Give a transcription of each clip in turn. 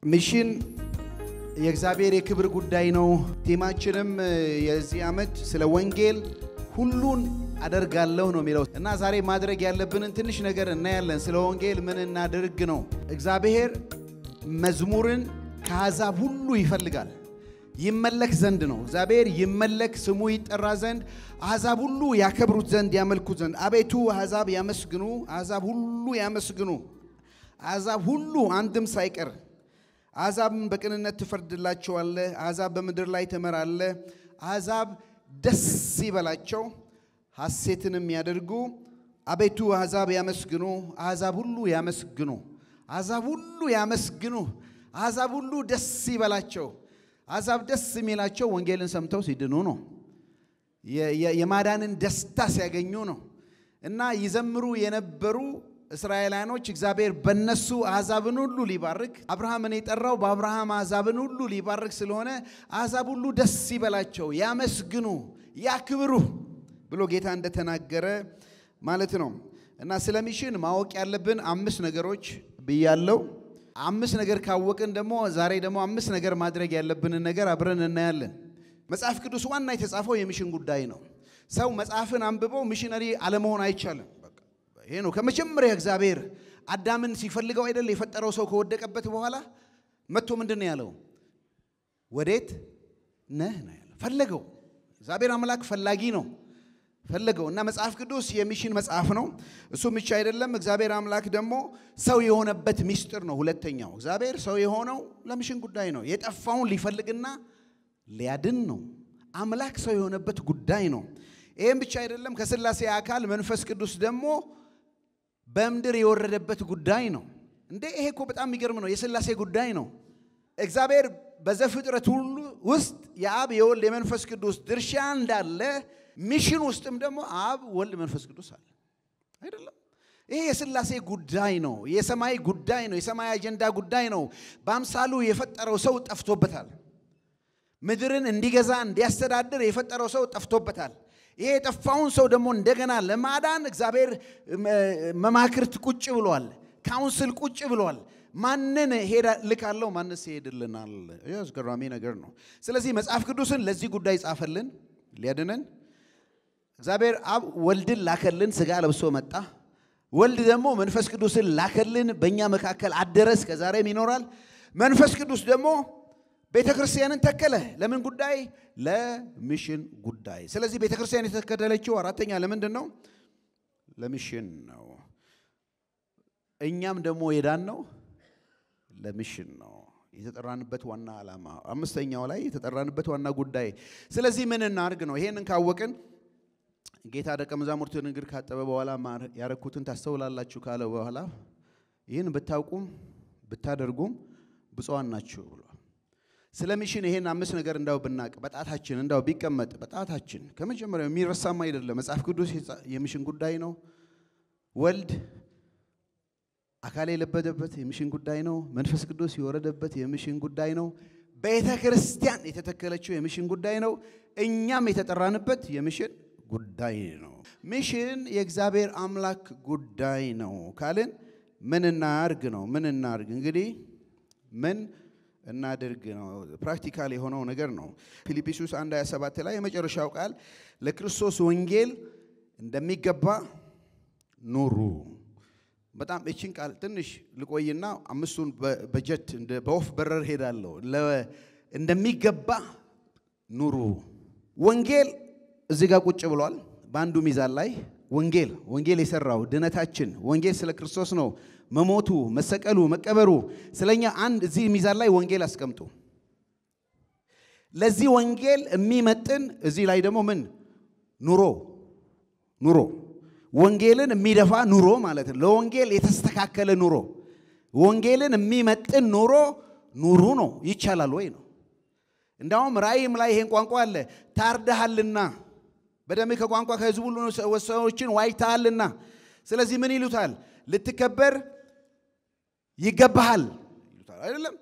ሚሽን የእግዚአብሔር የክብር ጉዳይ ነው። ቲማችንም የዚህ ዓመት ስለ ወንጌል ሁሉን አደርጋለሁ ነው የሚለው እና ዛሬ ማድረግ ያለብንን ትንሽ ነገር እናያለን። ስለ ወንጌል ምን እናድርግ ነው። እግዚአብሔር መዝሙርን ከአሕዛብ ሁሉ ይፈልጋል። ይመለክ ዘንድ ነው። እግዚአብሔር ይመለክ ስሙ ይጠራ ዘንድ አሕዛብ ሁሉ ያከብሩት ዘንድ ያመልኩት ዘንድ አቤቱ አሕዛብ ያመስግኑ፣ አሕዛብ ሁሉ ያመስግኑ፣ አሕዛብ ሁሉ አንድም ሳይቀር አሕዛብን በቅንነት ትፈርድላቸዋለህ፣ አሕዛብ በምድር ላይ ትመራለህ። አሕዛብ ደስ ይበላቸው ሐሴትንም ያደርጉ። አቤቱ አሕዛብ ያመስግኑ፣ አሕዛብ ሁሉ ያመስግኑ፣ አሕዛብ ሁሉ ያመስግኑ፣ አሕዛብ ሁሉ ደስ ይበላቸው። አሕዛብ ደስ የሚላቸው ወንጌልን ሰምተው ሲድኑ ነው። የማዳንን ደስታ ሲያገኙ ነው። እና ይዘምሩ የነበሩ እስራኤላኖች እግዚአብሔር በነሱ አሕዛብን ሁሉ ሊባርክ አብርሃምን የጠራው በአብርሃም አሕዛብን ሁሉ ሊባርክ ስለሆነ አሕዛብ ሁሉ ደስ ይበላቸው፣ ያመስግኑ፣ ያክብሩ ብሎ ጌታ እንደተናገረ ማለት ነው። እና ስለ ሚሽን ማወቅ ያለብን 5 ነገሮች ብያለሁ። 5 ነገር ካወቅን ደግሞ ዛሬ ደግሞ 5 ነገር ማድረግ ያለብን ነገር አብረን እናያለን። መጽሐፍ ቅዱስ ዋና የተጻፈው የሚሽን ጉዳይ ነው። ሰው መጽሐፍን አንብቦ ሚሽነሪ አለመሆን አይቻልም። በቃ ይሄ ነው። ከመጀመሪያ እግዚአብሔር አዳምን ሲፈልገው አይደል የፈጠረው ሰው ከወደቀበት በኋላ መጥቶ ምንድነው ያለው? ወዴት ነህ ነው ያለው። ፈለገው። እግዚአብሔር አምላክ ፈላጊ ነው። ፈለገው እና መጽሐፍ ቅዱስ የሚሽን መጽሐፍ ነው። እሱ ብቻ አይደለም፣ እግዚአብሔር አምላክ ደግሞ ሰው የሆነበት ሚስጥር ነው። ሁለተኛው እግዚአብሔር ሰው የሆነው ለሚሽን ጉዳይ ነው። የጠፋውን ሊፈልግና ሊያድን ነው። አምላክ ሰው የሆነበት ጉዳይ ነው። ይሄም ብቻ አይደለም፣ ከሥላሴ አካል መንፈስ ቅዱስ ደግሞ በምድር የወረደበት ጉዳይ ነው። እንዴ ይሄ እኮ በጣም የሚገርም ነው። የሥላሴ ጉዳይ ነው። እግዚአብሔር በዘፍጥረት ሁሉ ውስጥ የአብ የወልድ የመንፈስ ቅዱስ ድርሻ እንዳለ ሚሽን ውስጥም ደግሞ አብ ወልድ መንፈስ ቅዱስ አለ አይደለም። ይሄ የሥላሴ ጉዳይ ነው። የሰማይ ጉዳይ ነው። የሰማይ አጀንዳ ጉዳይ ነው። በአምሳሉ የፈጠረው ሰው ጠፍቶበታል። ምድርን እንዲገዛ እንዲያስተዳድር የፈጠረው ሰው ጠፍቶበታል። ይሄ የጠፋውን ሰው ደግሞ እንደገና ለማዳን እግዚአብሔር መማክርት ቁጭ ብሏል። ካውንስል ቁጭ ብሏል። ማንን ሄዳ ልካለው? ማንስ ይሄድልናል? ያስገራሚ ነገር ነው። ስለዚህ መጽሐፍ ቅዱስን ለዚህ ጉዳይ ጻፈልን ሊያድነን። እግዚአብሔር አብ ወልድን ላከልን፣ ሥጋ ለብሶ መጣ። ወልድ ደግሞ መንፈስ ቅዱስን ላከልን፣ በእኛ መካከል አደረ፣ እስከ ዛሬም ይኖራል። መንፈስ ቅዱስ ደግሞ ቤተክርስቲያንን ተከለ። ለምን ጉዳይ? ለሚሽን ጉዳይ። ስለዚህ ቤተክርስቲያን የተከለችው አራተኛ ለምንድን ነው? ለሚሽን ነው። እኛም ደግሞ የዳን ነው ለሚሽን ነው። የተጠራንበት ዋና ዓላማ አምስተኛው ላይ የተጠራንበት ዋና ጉዳይ። ስለዚህ ምን እናርግ ነው? ይሄንን ካወቅን ጌታ ደቀ መዛሙርቱን እግር ካጠበ በኋላ ያረኩትን ታስተውላላችሁ ካለ በኋላ ይህን ብታውቁም ብታደርጉም ብፁዓን ናችሁ ብሏል። ስለ ሚሽን ይሄን 5 ነገር እንዳው ብናቅ በጣታችን እንዳው ቢቀመጥ በጣታችን ከመጀመሪያው የሚረሳም አይደለም። መጽሐፍ ቅዱስ የሚሽን ጉዳይ ነው። ወልድ አካል የለበደበት የሚሽን ጉዳይ ነው። መንፈስ ቅዱስ የወረደበት የሚሽን ጉዳይ ነው። ቤተ ክርስቲያን የተተከለችው የሚሽን ጉዳይ ነው። እኛም የተጠራንበት የሚሽን ጉዳይ ነው። ሚሽን የእግዚአብሔር አምላክ ጉዳይ ነው ካልን ምን እናርግ ነው? ምን እናርግ እንግዲህ ምን እናድርግ ነው? ፕራክቲካል የሆነው ነገር ነው። ፊልጵስዩስ 1:27 ላይ የመጨረሻው ቃል ለክርስቶስ ወንጌል እንደሚገባ ኑሩ። በጣም እቺን ቃል ትንሽ ልቆይና 5ቱን በጀት እንደ በወፍ በረር ሄዳለሁ። እንደሚገባ ኑሩ። ወንጌል እዚህ ጋር ቁጭ ብሏል በአንዱ ሚዛን ላይ። ወንጌል የሰራው ድነታችን ወንጌል ስለ ክርስቶስ ነው። መሞቱ፣ መሰቀሉ፣ መቀበሩ ስለኛ አንድ እዚህ ሚዛን ላይ ወንጌል አስቀምጡ። ለዚህ ወንጌል የሚመጥን እዚህ ላይ ደግሞ ምን ኑሮ ወንጌልን የሚደፋ ኑሮ ማለት ነው። ለወንጌል የተስተካከለ ኑሮ፣ ወንጌልን የሚመጥን ኑሩ ነው። ይቻላል ወይ ነው? እንዳውም ራእይም ላይ ይሄን ቋንቋ አለ። ታርደሃልና በደም ከቋንቋ ከሕዝብ ሁሉ ሰዎችን ዋጅተሃልና ስለዚህ ምን ይሉታል? ልትከበር ይገባሃል ይሉታል አይደለም?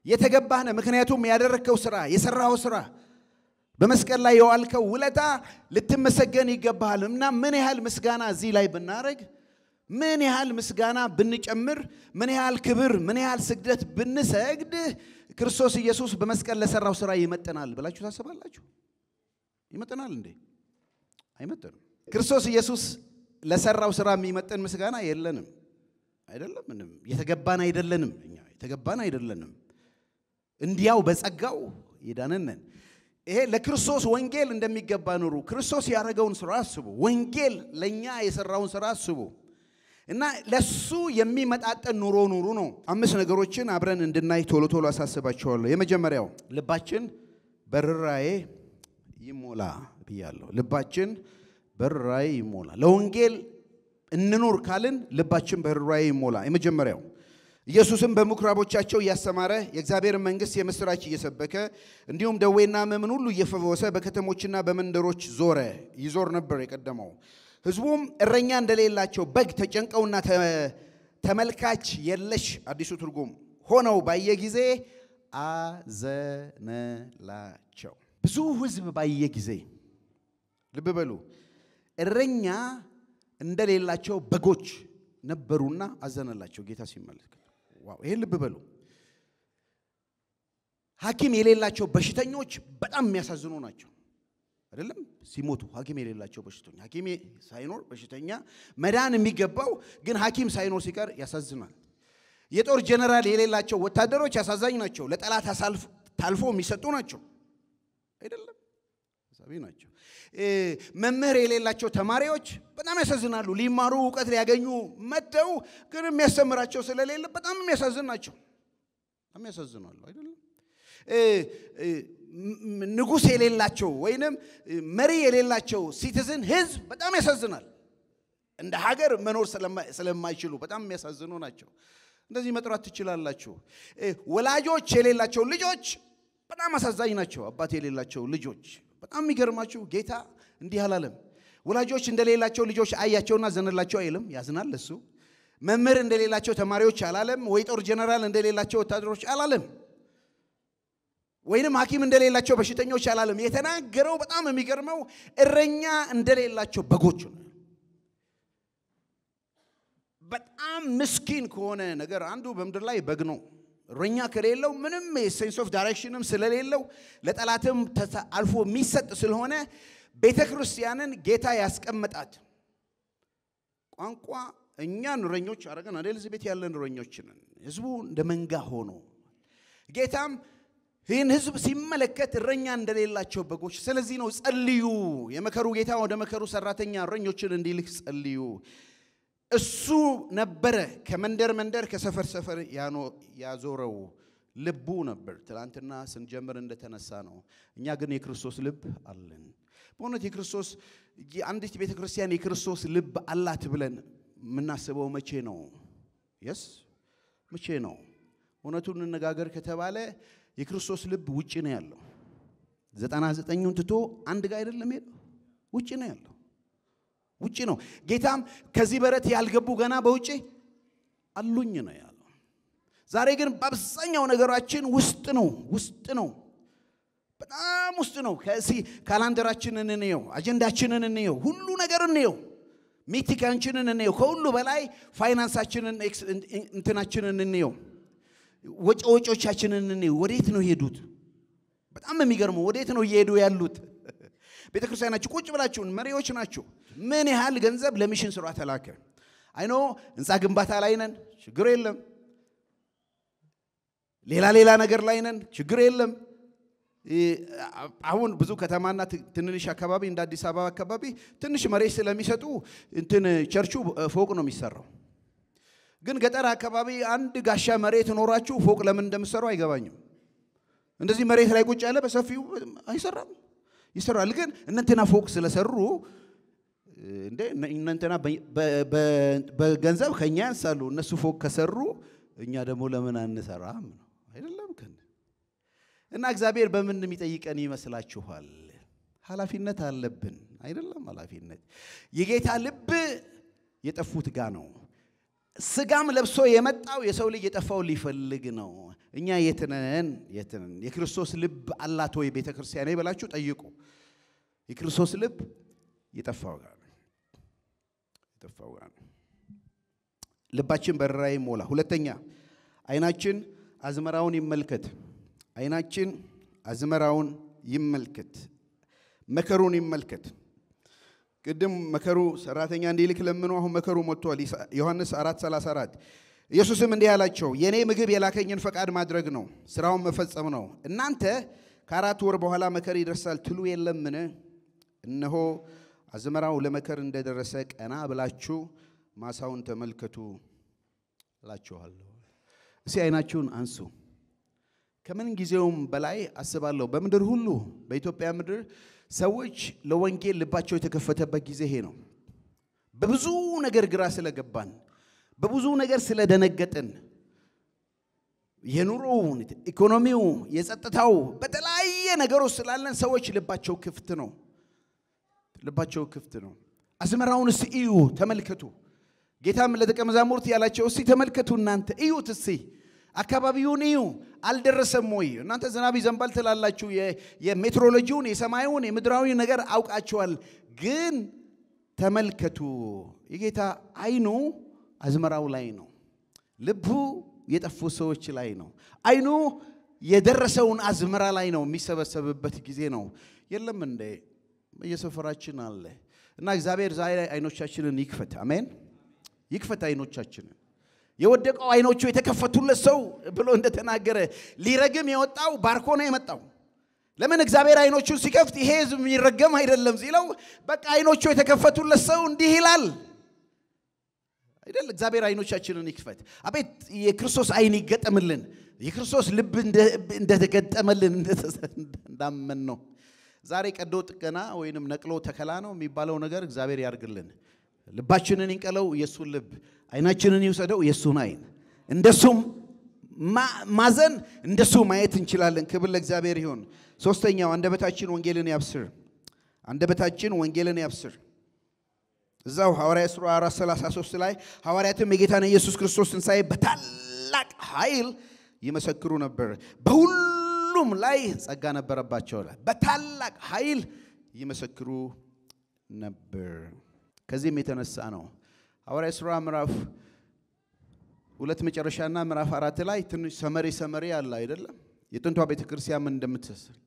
የተገባህነ ምክንያቱም ያደረከው ስራ የሰራው ስራ በመስቀል ላይ የዋልከው ውለታ ልትመሰገን ይገባሃል። እና ምን ያህል ምስጋና እዚህ ላይ ብናረግ ምን ያህል ምስጋና ብንጨምር ምን ያህል ክብር ምን ያህል ስግደት ብንሰግድ ክርስቶስ ኢየሱስ በመስቀል ለሰራው ሥራ ይመጥናል ብላችሁ ታስባላችሁ? ይመጥናል እንዴ? አይመጥንም። ክርስቶስ ኢየሱስ ለሰራው ሥራ የሚመጥን ምስጋና የለንም። አይደለም ምንም የተገባን አይደለንም። እኛ የተገባን አይደለንም። እንዲያው በጸጋው ይዳነን። ይሄ ለክርስቶስ ወንጌል እንደሚገባ ኑሩ። ክርስቶስ ያደረገውን ሥራ አስቡ። ወንጌል ለኛ የሰራውን ሥራ አስቡ እና ለሱ የሚመጣጠን ኑሮ ኑሩ ነው። 5 ነገሮችን አብረን እንድናይ ቶሎ ቶሎ አሳስባችኋለሁ። የመጀመሪያው ልባችን በርራዬ ይሞላ ብያለሁ። ልባችን በርራዬ ይሞላ። ለወንጌል እንኑር ካልን ልባችን በርራዬ ይሞላ። የመጀመሪያው ኢየሱስም በምኩራቦቻቸው እያስተማረ የእግዚአብሔር መንግሥት የምስራች እየሰበከ እንዲሁም ደዌና ሕመምን ሁሉ እየፈወሰ በከተሞችና በመንደሮች ዞረ። ይዞር ነበር የቀደመው። ሕዝቡም እረኛ እንደሌላቸው በግ ተጨንቀውና ተመልካች የለሽ አዲሱ ትርጉም ሆነው ባየ ጊዜ አዘነላቸው። ብዙ ሕዝብ ባየ ጊዜ ልብ በሉ እረኛ እንደሌላቸው በጎች ነበሩና አዘነላቸው ጌታ ሲመለከት። ዋው! ይሄን ልብ በሉ። ሐኪም የሌላቸው በሽተኞች በጣም የሚያሳዝኑ ናቸው። አይደለም ሲሞቱ ሐኪም የሌላቸው በሽተኛ ሐኪም ሳይኖር በሽተኛ መዳን የሚገባው ግን ሐኪም ሳይኖር ሲቀር ያሳዝናል። የጦር ጀነራል የሌላቸው ወታደሮች ያሳዛኝ ናቸው። ለጠላት ታልፎ የሚሰጡ ናቸው። አይደለም ሳቢ ናቸው። መምህር የሌላቸው ተማሪዎች በጣም ያሳዝናሉ። ሊማሩ ዕውቀት ሊያገኙ መጥተው ግን የሚያስተምራቸው ስለሌለ በጣም የሚያሳዝን ናቸው። በጣም ያሳዝናሉ። አይደለም ንጉስ የሌላቸው ወይንም መሪ የሌላቸው ሲቲዝን ህዝብ በጣም ያሳዝናል። እንደ ሀገር መኖር ስለማይችሉ በጣም የሚያሳዝኑ ናቸው። እንደዚህ መጥራት ትችላላችሁ። ወላጆች የሌላቸው ልጆች በጣም አሳዛኝ ናቸው። አባት የሌላቸው ልጆች በጣም የሚገርማችሁ ጌታ እንዲህ አላለም። ወላጆች እንደሌላቸው ልጆች አያቸውና ዘነላቸው አይልም፣ ያዝናል እሱ። መምህር እንደሌላቸው ተማሪዎች አላለም፣ ወይ ጦር ጀነራል እንደሌላቸው ወታደሮች አላለም፣ ወይንም ሐኪም እንደሌላቸው በሽተኞች አላለም። የተናገረው በጣም የሚገርመው እረኛ እንደሌላቸው በጎች ነው። በጣም ምስኪን ከሆነ ነገር አንዱ በመድር ላይ በግ ነው። እረኛ ከሌለው ምንም ሴንስ ኦፍ ዳይሬክሽንም ስለሌለው ለጠላትም አልፎ የሚሰጥ ስለሆነ ቤተክርስቲያንን ጌታ ያስቀመጣት ቋንቋ እኛን እረኞች አረጋን አይደል? እዚህ ቤት ያለን እረኞች ነን። ህዝቡ እንደ መንጋ ሆኖ ጌታም ይህን ህዝብ ሲመለከት እረኛ እንደሌላቸው በጎች። ስለዚህ ነው ጸልዩ፣ የመከሩ ጌታ ወደ መከሩ ሰራተኛ እረኞችን እንዲልክ ጸልዩ። እሱ ነበረ ከመንደር መንደር ከሰፈር ሰፈር ያዞረው ልቡ ነበር። ትላንትና ስንጀምር እንደተነሳ ነው። እኛ ግን የክርስቶስ ልብ አለን። በእውነት የክርስቶስ አንዲት ቤተክርስቲያን የክርስቶስ ልብ አላት ብለን የምናስበው መቼ ነው? መቼ ነው? እውነቱን እንነጋገር ከተባለ የክርስቶስ ልብ ውጪ ነው ያለው። 99ን ትቶ አንድ ጋር አይደለም ያለው፣ ውጪ ነው ያለው። ውጪ ነው። ጌታም ከዚህ በረት ያልገቡ ገና በውጪ አሉኝ ነው ያለው። ዛሬ ግን በአብዛኛው ነገራችን ውስጥ ነው። በጣም ውስጥ ነው። ከዚህ ካላንደራችንን እንየው፣ አጀንዳችንን እንየው፣ ሁሉ ነገር እንየው፣ ሚቲካችንን እንየው። ከሁሉ በላይ ፋይናንሳችንን እንትናችንን እንየው፣ ወጪዎቻችንን እንየው። ወዴት ነው የሄዱት? በጣም የሚገርመው ወዴት ነው እየሄዱ ያሉት? ቤተክርስቲያናችሁ ቁጭ ብላችሁ መሪዎች ናችሁ። ምን ያህል ገንዘብ ለሚሽን ስራ ተላከ? አይኖ ህንጻ ግንባታ ላይ ነን፣ ችግር የለም። ሌላ ነገር ላይ ነን፣ ችግር የለም። አሁን ብዙ ከተማና ትንንሽ አካባቢ እንደ አዲስ አበባ አካባቢ ትንሽ መሬት ስለሚሰጡ ቸርቹ ፎቅ ነው የሚሰራው። ግን ገጠር አካባቢ አንድ ጋሻ መሬት ኖራችሁ ፎቅ ለምን እንደምትሰሩ አይገባኝም። እንደዚህ መሬት ላይ ቁጭ ያለ በሰፊው አይሰራም። ይሰራል። ግን እንንተና ፎቅ ስለሰሩ እንደ እንንተና በገንዘብ ከኛ ያንሳሉ። እነሱ ፎቅ ከሰሩ እኛ ደግሞ ለምን አንሰራም ነው አይደለም? እና እግዚአብሔር በምን የሚጠይቀን ይመስላችኋል? ኃላፊነት አለብን አይደለም? ኃላፊነት የጌታ ልብ የጠፉት ጋር ነው። ስጋም ለብሶ የመጣው የሰው ልጅ የጠፋው ሊፈልግ ነው። እኛ የትነን የክርስቶስ ልብ አላት ወይ ቤተክርስቲያን ይበላችሁ ጠይቁ። የክርስቶስ ልብ የጠፋው ጋር ነው። ልባችን በራይ ሞላ ሁለተኛ አይናችን አዝመራውን ይመልከት አይናችን አዝመራውን ይመልከት መከሩን ይመልከት ቅድም መከሩ ሰራተኛ እንዲልክ ለምኑ አሁን መከሩ ሞቷል ዮሐንስ 4:34 ኢየሱስም እንዲህ አላቸው የኔ ምግብ የላከኝን ፈቃድ ማድረግ ነው ስራውን መፈጸም ነው እናንተ ከአራት ወር በኋላ መከር ይደርሳል ትሉ የለምን እነሆ አዝመራው ለመከር እንደደረሰ ቀና ብላችሁ ማሳውን ተመልከቱ እላችኋለሁ እሲ አይናችሁን አንሱ ከምን ጊዜውም በላይ አስባለሁ በመድር ሁሉ በኢትዮጵያ ምድር ሰዎች ለወንጌል ልባቸው የተከፈተበት ጊዜ ይሄ ነው በብዙ ነገር ግራ ስለገባን በብዙ ነገር ስለደነገጥን የኑሮው ኢኮኖሚው የጸጥታው በተለያየ ነገሮች ስላለን ሰዎች ልባቸው ክፍት ነው አዝመራውን እዩ ተመልከቱ ጌታም ለደቀ መዛሙርት ያላቸው እስቲ ተመልከቱ እናንተ እዩት እስቲ አካባቢውን እዩ አልደረሰም ወይ እናንተ ዝናብ ይዘንባል ትላላችሁ የሜትሮሎጂውን የሰማዩን የምድራዊ ነገር አውቃችኋል ግን ተመልከቱ የጌታ አይኑ አዝመራው ላይ ነው ልቡ የጠፉ ሰዎች ላይ ነው አይኑ የደረሰውን አዝመራ ላይ ነው የሚሰበሰብበት ጊዜ ነው የለም እንደ በየሰፈራችን አለ እና እግዚአብሔር ዛሬ አይኖቻችንን ይክፈት አሜን ይክፈት አይኖቻችንን የወደቀው አይኖቹ የተከፈቱለት ሰው ብሎ እንደተናገረ ሊረግም የወጣው ባርኮ ነው የመጣው ለምን እግዚአብሔር አይኖቹን ሲከፍት ይሄ ህዝብ የሚረገም አይደለም ሲለው በቃ አይኖቹ የተከፈቱለት ሰው እንዲህ ይላል አይደል እግዚአብሔር አይኖቻችንን ይክፈት አቤት የክርስቶስ አይን ይገጠምልን የክርስቶስ ልብ እንደተገጠመልን እንዳመን ነው ዛሬ ቀዶ ጥገና ወይንም ነቅሎ ተከላ ነው የሚባለው ነገር እግዚአብሔር ያርግልን ልባችንን ይንቀለው ኢየሱስ ልብ አይናችንን ይወሰደው ኢየሱስ አይን እንደሱም ማዘን እንደሱ ማየት እንችላለን ክብር ለእግዚአብሔር ይሁን ሶስተኛው አንደበታችን ወንጌልን ያብስር እዛው ሐዋርያት ሥራ 4:33 ላይ ሐዋርያትም የጌታን ኢየሱስ ክርስቶስ ትንሣኤ በታላቅ ኃይል ይመሰክሩ ነበር በሁሉም ላይ ጸጋ ነበረባቸው በታላቅ ኃይል ይመሰክሩ ነበር ከዚህም የተነሳ ነው ሐዋርያት ሥራ ምዕራፍ 2 መጨረሻና ምዕራፍ 4 ላይ ትንሽ ሰመሪ አለ አይደለም የጥንቷ ቤተክርስቲያን እንደምትሰል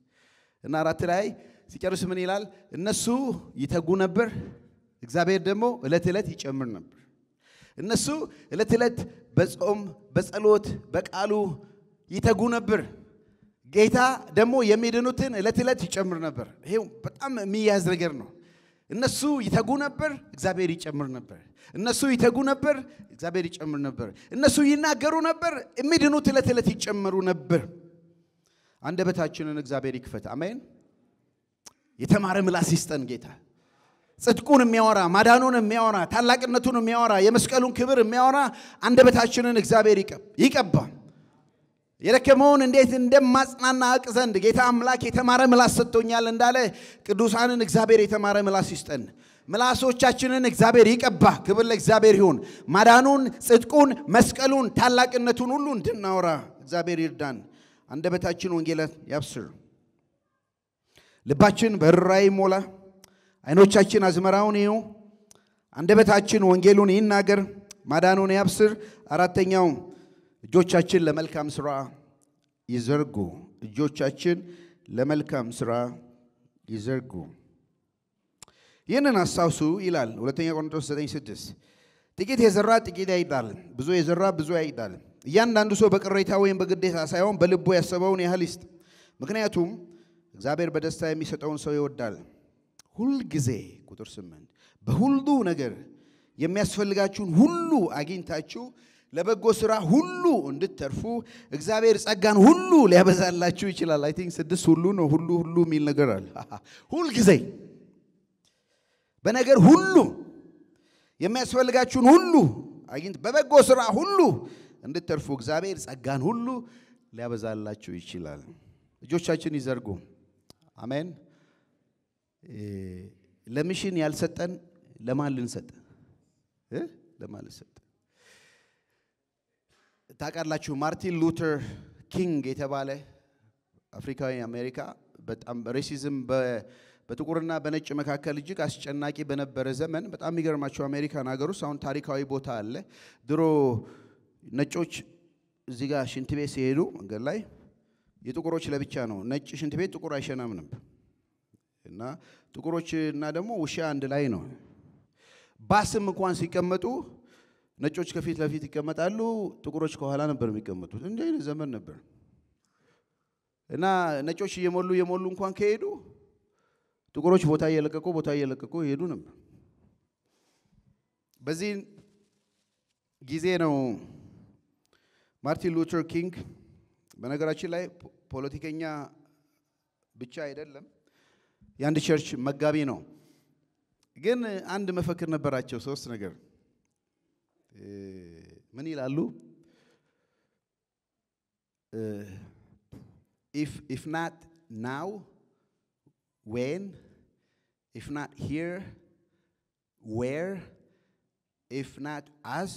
እና 4 ላይ ሲጨርስ ምን ይላል እነሱ ይተጉ ነበር እግዚአብሔር ደግሞ እለት ይጨምር ነበር እነሱ እለት በጾም በጸሎት በቃሉ ይተጉ ነበር ጌታ ደግሞ የሚድኑትን እለት ይጨምር ነበር ይሄ በጣም የሚያዝ ነገር ነው እነሱ ይተጉ ነበር እግዚአብሔር ይጨምር ነበር እነሱ ይተጉ ነበር እግዚአብሔር ይጨምር ነበር እነሱ ይናገሩ ነበር የሚድኑት እለት ይጨምሩ ነበር አንደበታችንን እግዚአብሔር ይክፈት አሜን የተማረ ምላስ ይስጠን ጌታ ጽድቁን የሚያወራ ማዳኑን የሚያወራ ታላቅነቱን የሚያወራ የመስቀሉን ክብር የሚያወራ አንደበታችንን እግዚአብሔር ይቀባ የደከመውን እንዴት እንደማጽናና አቅ ዘንድ ጌታ አምላክ የተማረ ምላስ ሰጥቶኛል እንዳለ ቅዱሳንን እግዚአብሔር የተማረ ምላስ ይስጠን ምላሶቻችንን እግዚአብሔር ይቀባ ክብር ለእግዚአብሔር ይሁን ማዳኑን ጽድቁን መስቀሉን ታላቅነቱን ሁሉ እንድናወራ እግዚአብሔር ይርዳን አንደበታችን ወንጌልን ያብስር ልባችን በራይ ሞላ አይኖቻችን አዝመራውን ይዩ አንደበታችን ወንጌሉን ይናገር ማዳኑን ያብስር አራተኛው እጆቻችን ለመልካም ሥራ ይዘርጉ ይህንን አሳውሱ ይላል ሁለተኛ ቆሮንቶስ 9:6 ጥቂት የዘራ ጥቂት ያጭዳል ብዙ የዘራ ብዙ ያጭዳል እያንዳንዱ ሰው በቅሬታ ወይም በግዴታ ሳይሆን በልቡ ያሰበውን ያህል ይስጥ ምክንያቱም እግዚአብሔር በደስታ የሚሰጠውን ሰው ይወዳል ሁሉ ጊዜ ቁጥር 8 በሁሉ ነገር የሚያስፈልጋችሁን ሁሉ አግኝታችሁ ለበጎ ሥራ ሁሉ እንድትተርፉ እግዚአብሔር ጸጋን ሁሉ ሊያበዛላችሁ ይችላል አይ ቲንክ 6 ሁሉ ነው ሁሉ የሚል ነገር አለ ሁሉ ጊዜ በነገር ሁሉ የሚያስፈልጋችሁን ሁሉ አግኝት በበጎ ሥራ ሁሉ እንድትተርፉ እግዚአብሔር ጸጋን ሁሉ ሊያበዛላችሁ ይችላል እጆቻችን ይዘርጉ አሜን ለሚሽን ያልሰጠን ለማን ልንሰጥ ታውቃላችሁ ማርቲን ሉተር ኪንግ የተባለ አፍሪካዊ አሜሪካ በጣም ሬሲዝም በጥቁርና በነጭ መካከል እጅግ አስጨናቂ በነበረ ዘመን በጣም የሚገርማቸው አሜሪካን ሀገር ውስጥ አሁን ታሪካዊ ቦታ አለ። ድሮ ነጮች እዚህ ጋር ሽንት ቤት ሲሄዱ መንገድ ላይ የጥቁሮች ለብቻ ነው። ነጭ ሽንት ቤት ጥቁር አይሸናም ነበር እና ጥቁሮች እና ደግሞ ውሻ አንድ ላይ ነው። ባስም እንኳን ሲቀመጡ ነጮች ከፊት ለፊት ይቀመጣሉ፣ ጥቁሮች ከኋላ ነበር የሚቀመጡት። እንዲህ አይነት ዘመን ነበር እና ነጮች እየሞሉ እንኳን ከሄዱ ጥቁሮች ቦታ እየለቀቁ ይሄዱ ነበር። በዚህ ጊዜ ነው ማርቲን ሉተር ኪንግ በነገራችን ላይ ፖለቲከኛ ብቻ አይደለም፣ የአንድ ቸርች መጋቢ ነው። ግን አንድ መፈክር ነበራቸው፣ ሶስት ነገር ምን ይላሉ? if not now when, if not here where, if not us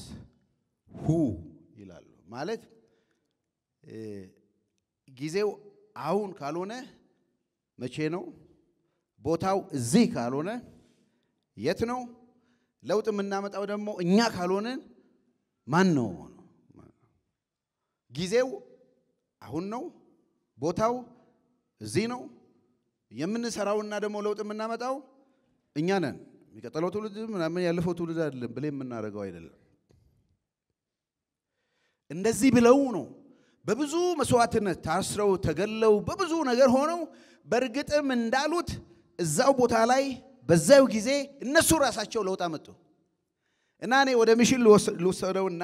who ይላሉ። ማለት ጊዜው አሁን ካልሆነ መቼ ነው? ቦታው እዚህ ካልሆነ የት ነው? ለውጥ የምናመጣው ደግሞ እኛ ካልሆነ ማን ነው? ጊዜው አሁን ነው፣ ቦታው እዚህ ነው። የምንሰራውና ደግሞ ለውጥ የምናመጣው እኛ ነን። የሚቀጥለው ትውልድ ምናምን ያለፈው ትውልድ አይደለም ብለን የምናደርገው አይደለም። እንደዚህ ብለው ነው በብዙ መስዋዕትነት ታስረው ተገለው በብዙ ነገር ሆነው በርግጥም እንዳሉት እዛው ቦታ ላይ በዛው ጊዜ እነሱ ራሳቸው ለውጥ አመጡ። እና እኔ ወደ ሚሽን ልወሰደውና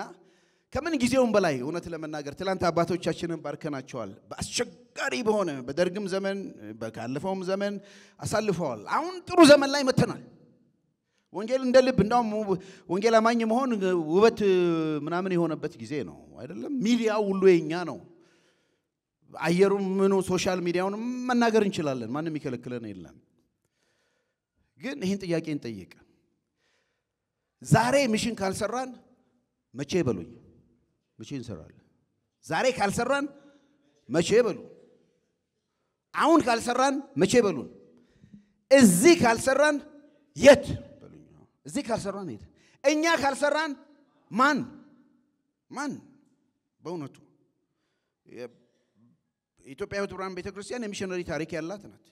ከምን ጊዜውም በላይ እውነት ለመናገር ትላንት አባቶቻችንን ባርከናቸዋል። በአስቸጋሪ በሆነ በደርግም ዘመን በካለፈውም ዘመን አሳልፈዋል። አሁን ጥሩ ዘመን ላይ መተናል። ወንጌል እንደ ልብ እንዳውም ወንጌል አማኝ መሆን ውበት ምናምን የሆነበት ጊዜ ነው አይደለም? ሚዲያው ሁሉ የኛ ነው። አየሩም ምኑ ሶሻል ሚዲያውን መናገር እንችላለን። ማንም ይከለክለን የለም። ግን ይሄን ጥያቄ እንጠይቅ። ዛሬ ሚሽን ካልሰራን መቼ በሉኝ? መቼ እንሰራለን? ዛሬ ካልሰራን መቼ በሉ? አሁን ካልሰራን መቼ በሉን? እዚህ ካልሰራን የት በሉኝ? እዚህ ካልሰራን የት? እኛ ካልሰራን ማን? በእውነቱ የኢትዮጵያ ብርሃን ቤተክርስቲያን የሚሽነሪ ታሪክ ያላት ናት።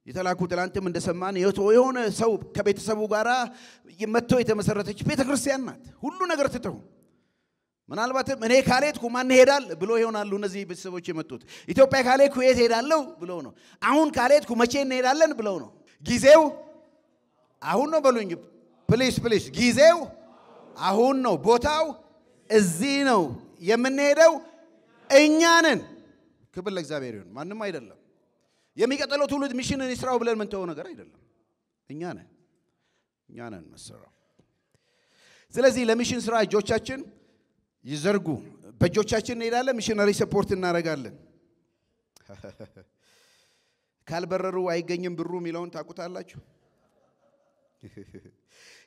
የተላኩ ትላንትም እንደሰማን የሆነ ሰው ከቤተሰቡ ጋራ መጥቶ የተመሰረተች ቤተክርስቲያን ናት። ሁሉ ነገር ትተው ምናልባትም እኔ ካልሄድኩ ማን ይሄዳል ብሎ ይሆናሉ እነዚህ ቤተሰቦች የመጡት። ኢትዮጵያ ካልሄድኩ የት ሄዳለሁ ብለው ነው። አሁን ካልሄድኩ መቼ እንሄዳለን ብለው ነው። ጊዜው አሁን ነው በሉኝ ፕሊስ። ጊዜው አሁን ነው። ቦታው እዚህ ነው። የምንሄደው እኛ ነን። ክብር ለእግዚአብሔር ይሁን። ማንም አይደለም። የሚቀጥለው ትውልድ ሚሽንን ይስራው ብለን ምን ተው ነገር አይደለም። እኛ ነን መሰራው። ስለዚህ ለሚሽን ስራ እጆቻችን ይዘርጉ። በእጆቻችን እንሄዳለን። ሚሽነሪ ሰፖርት እናደርጋለን። ካልበረሩ አይገኝም ብሩ የሚለውን ታውቁታላችሁ።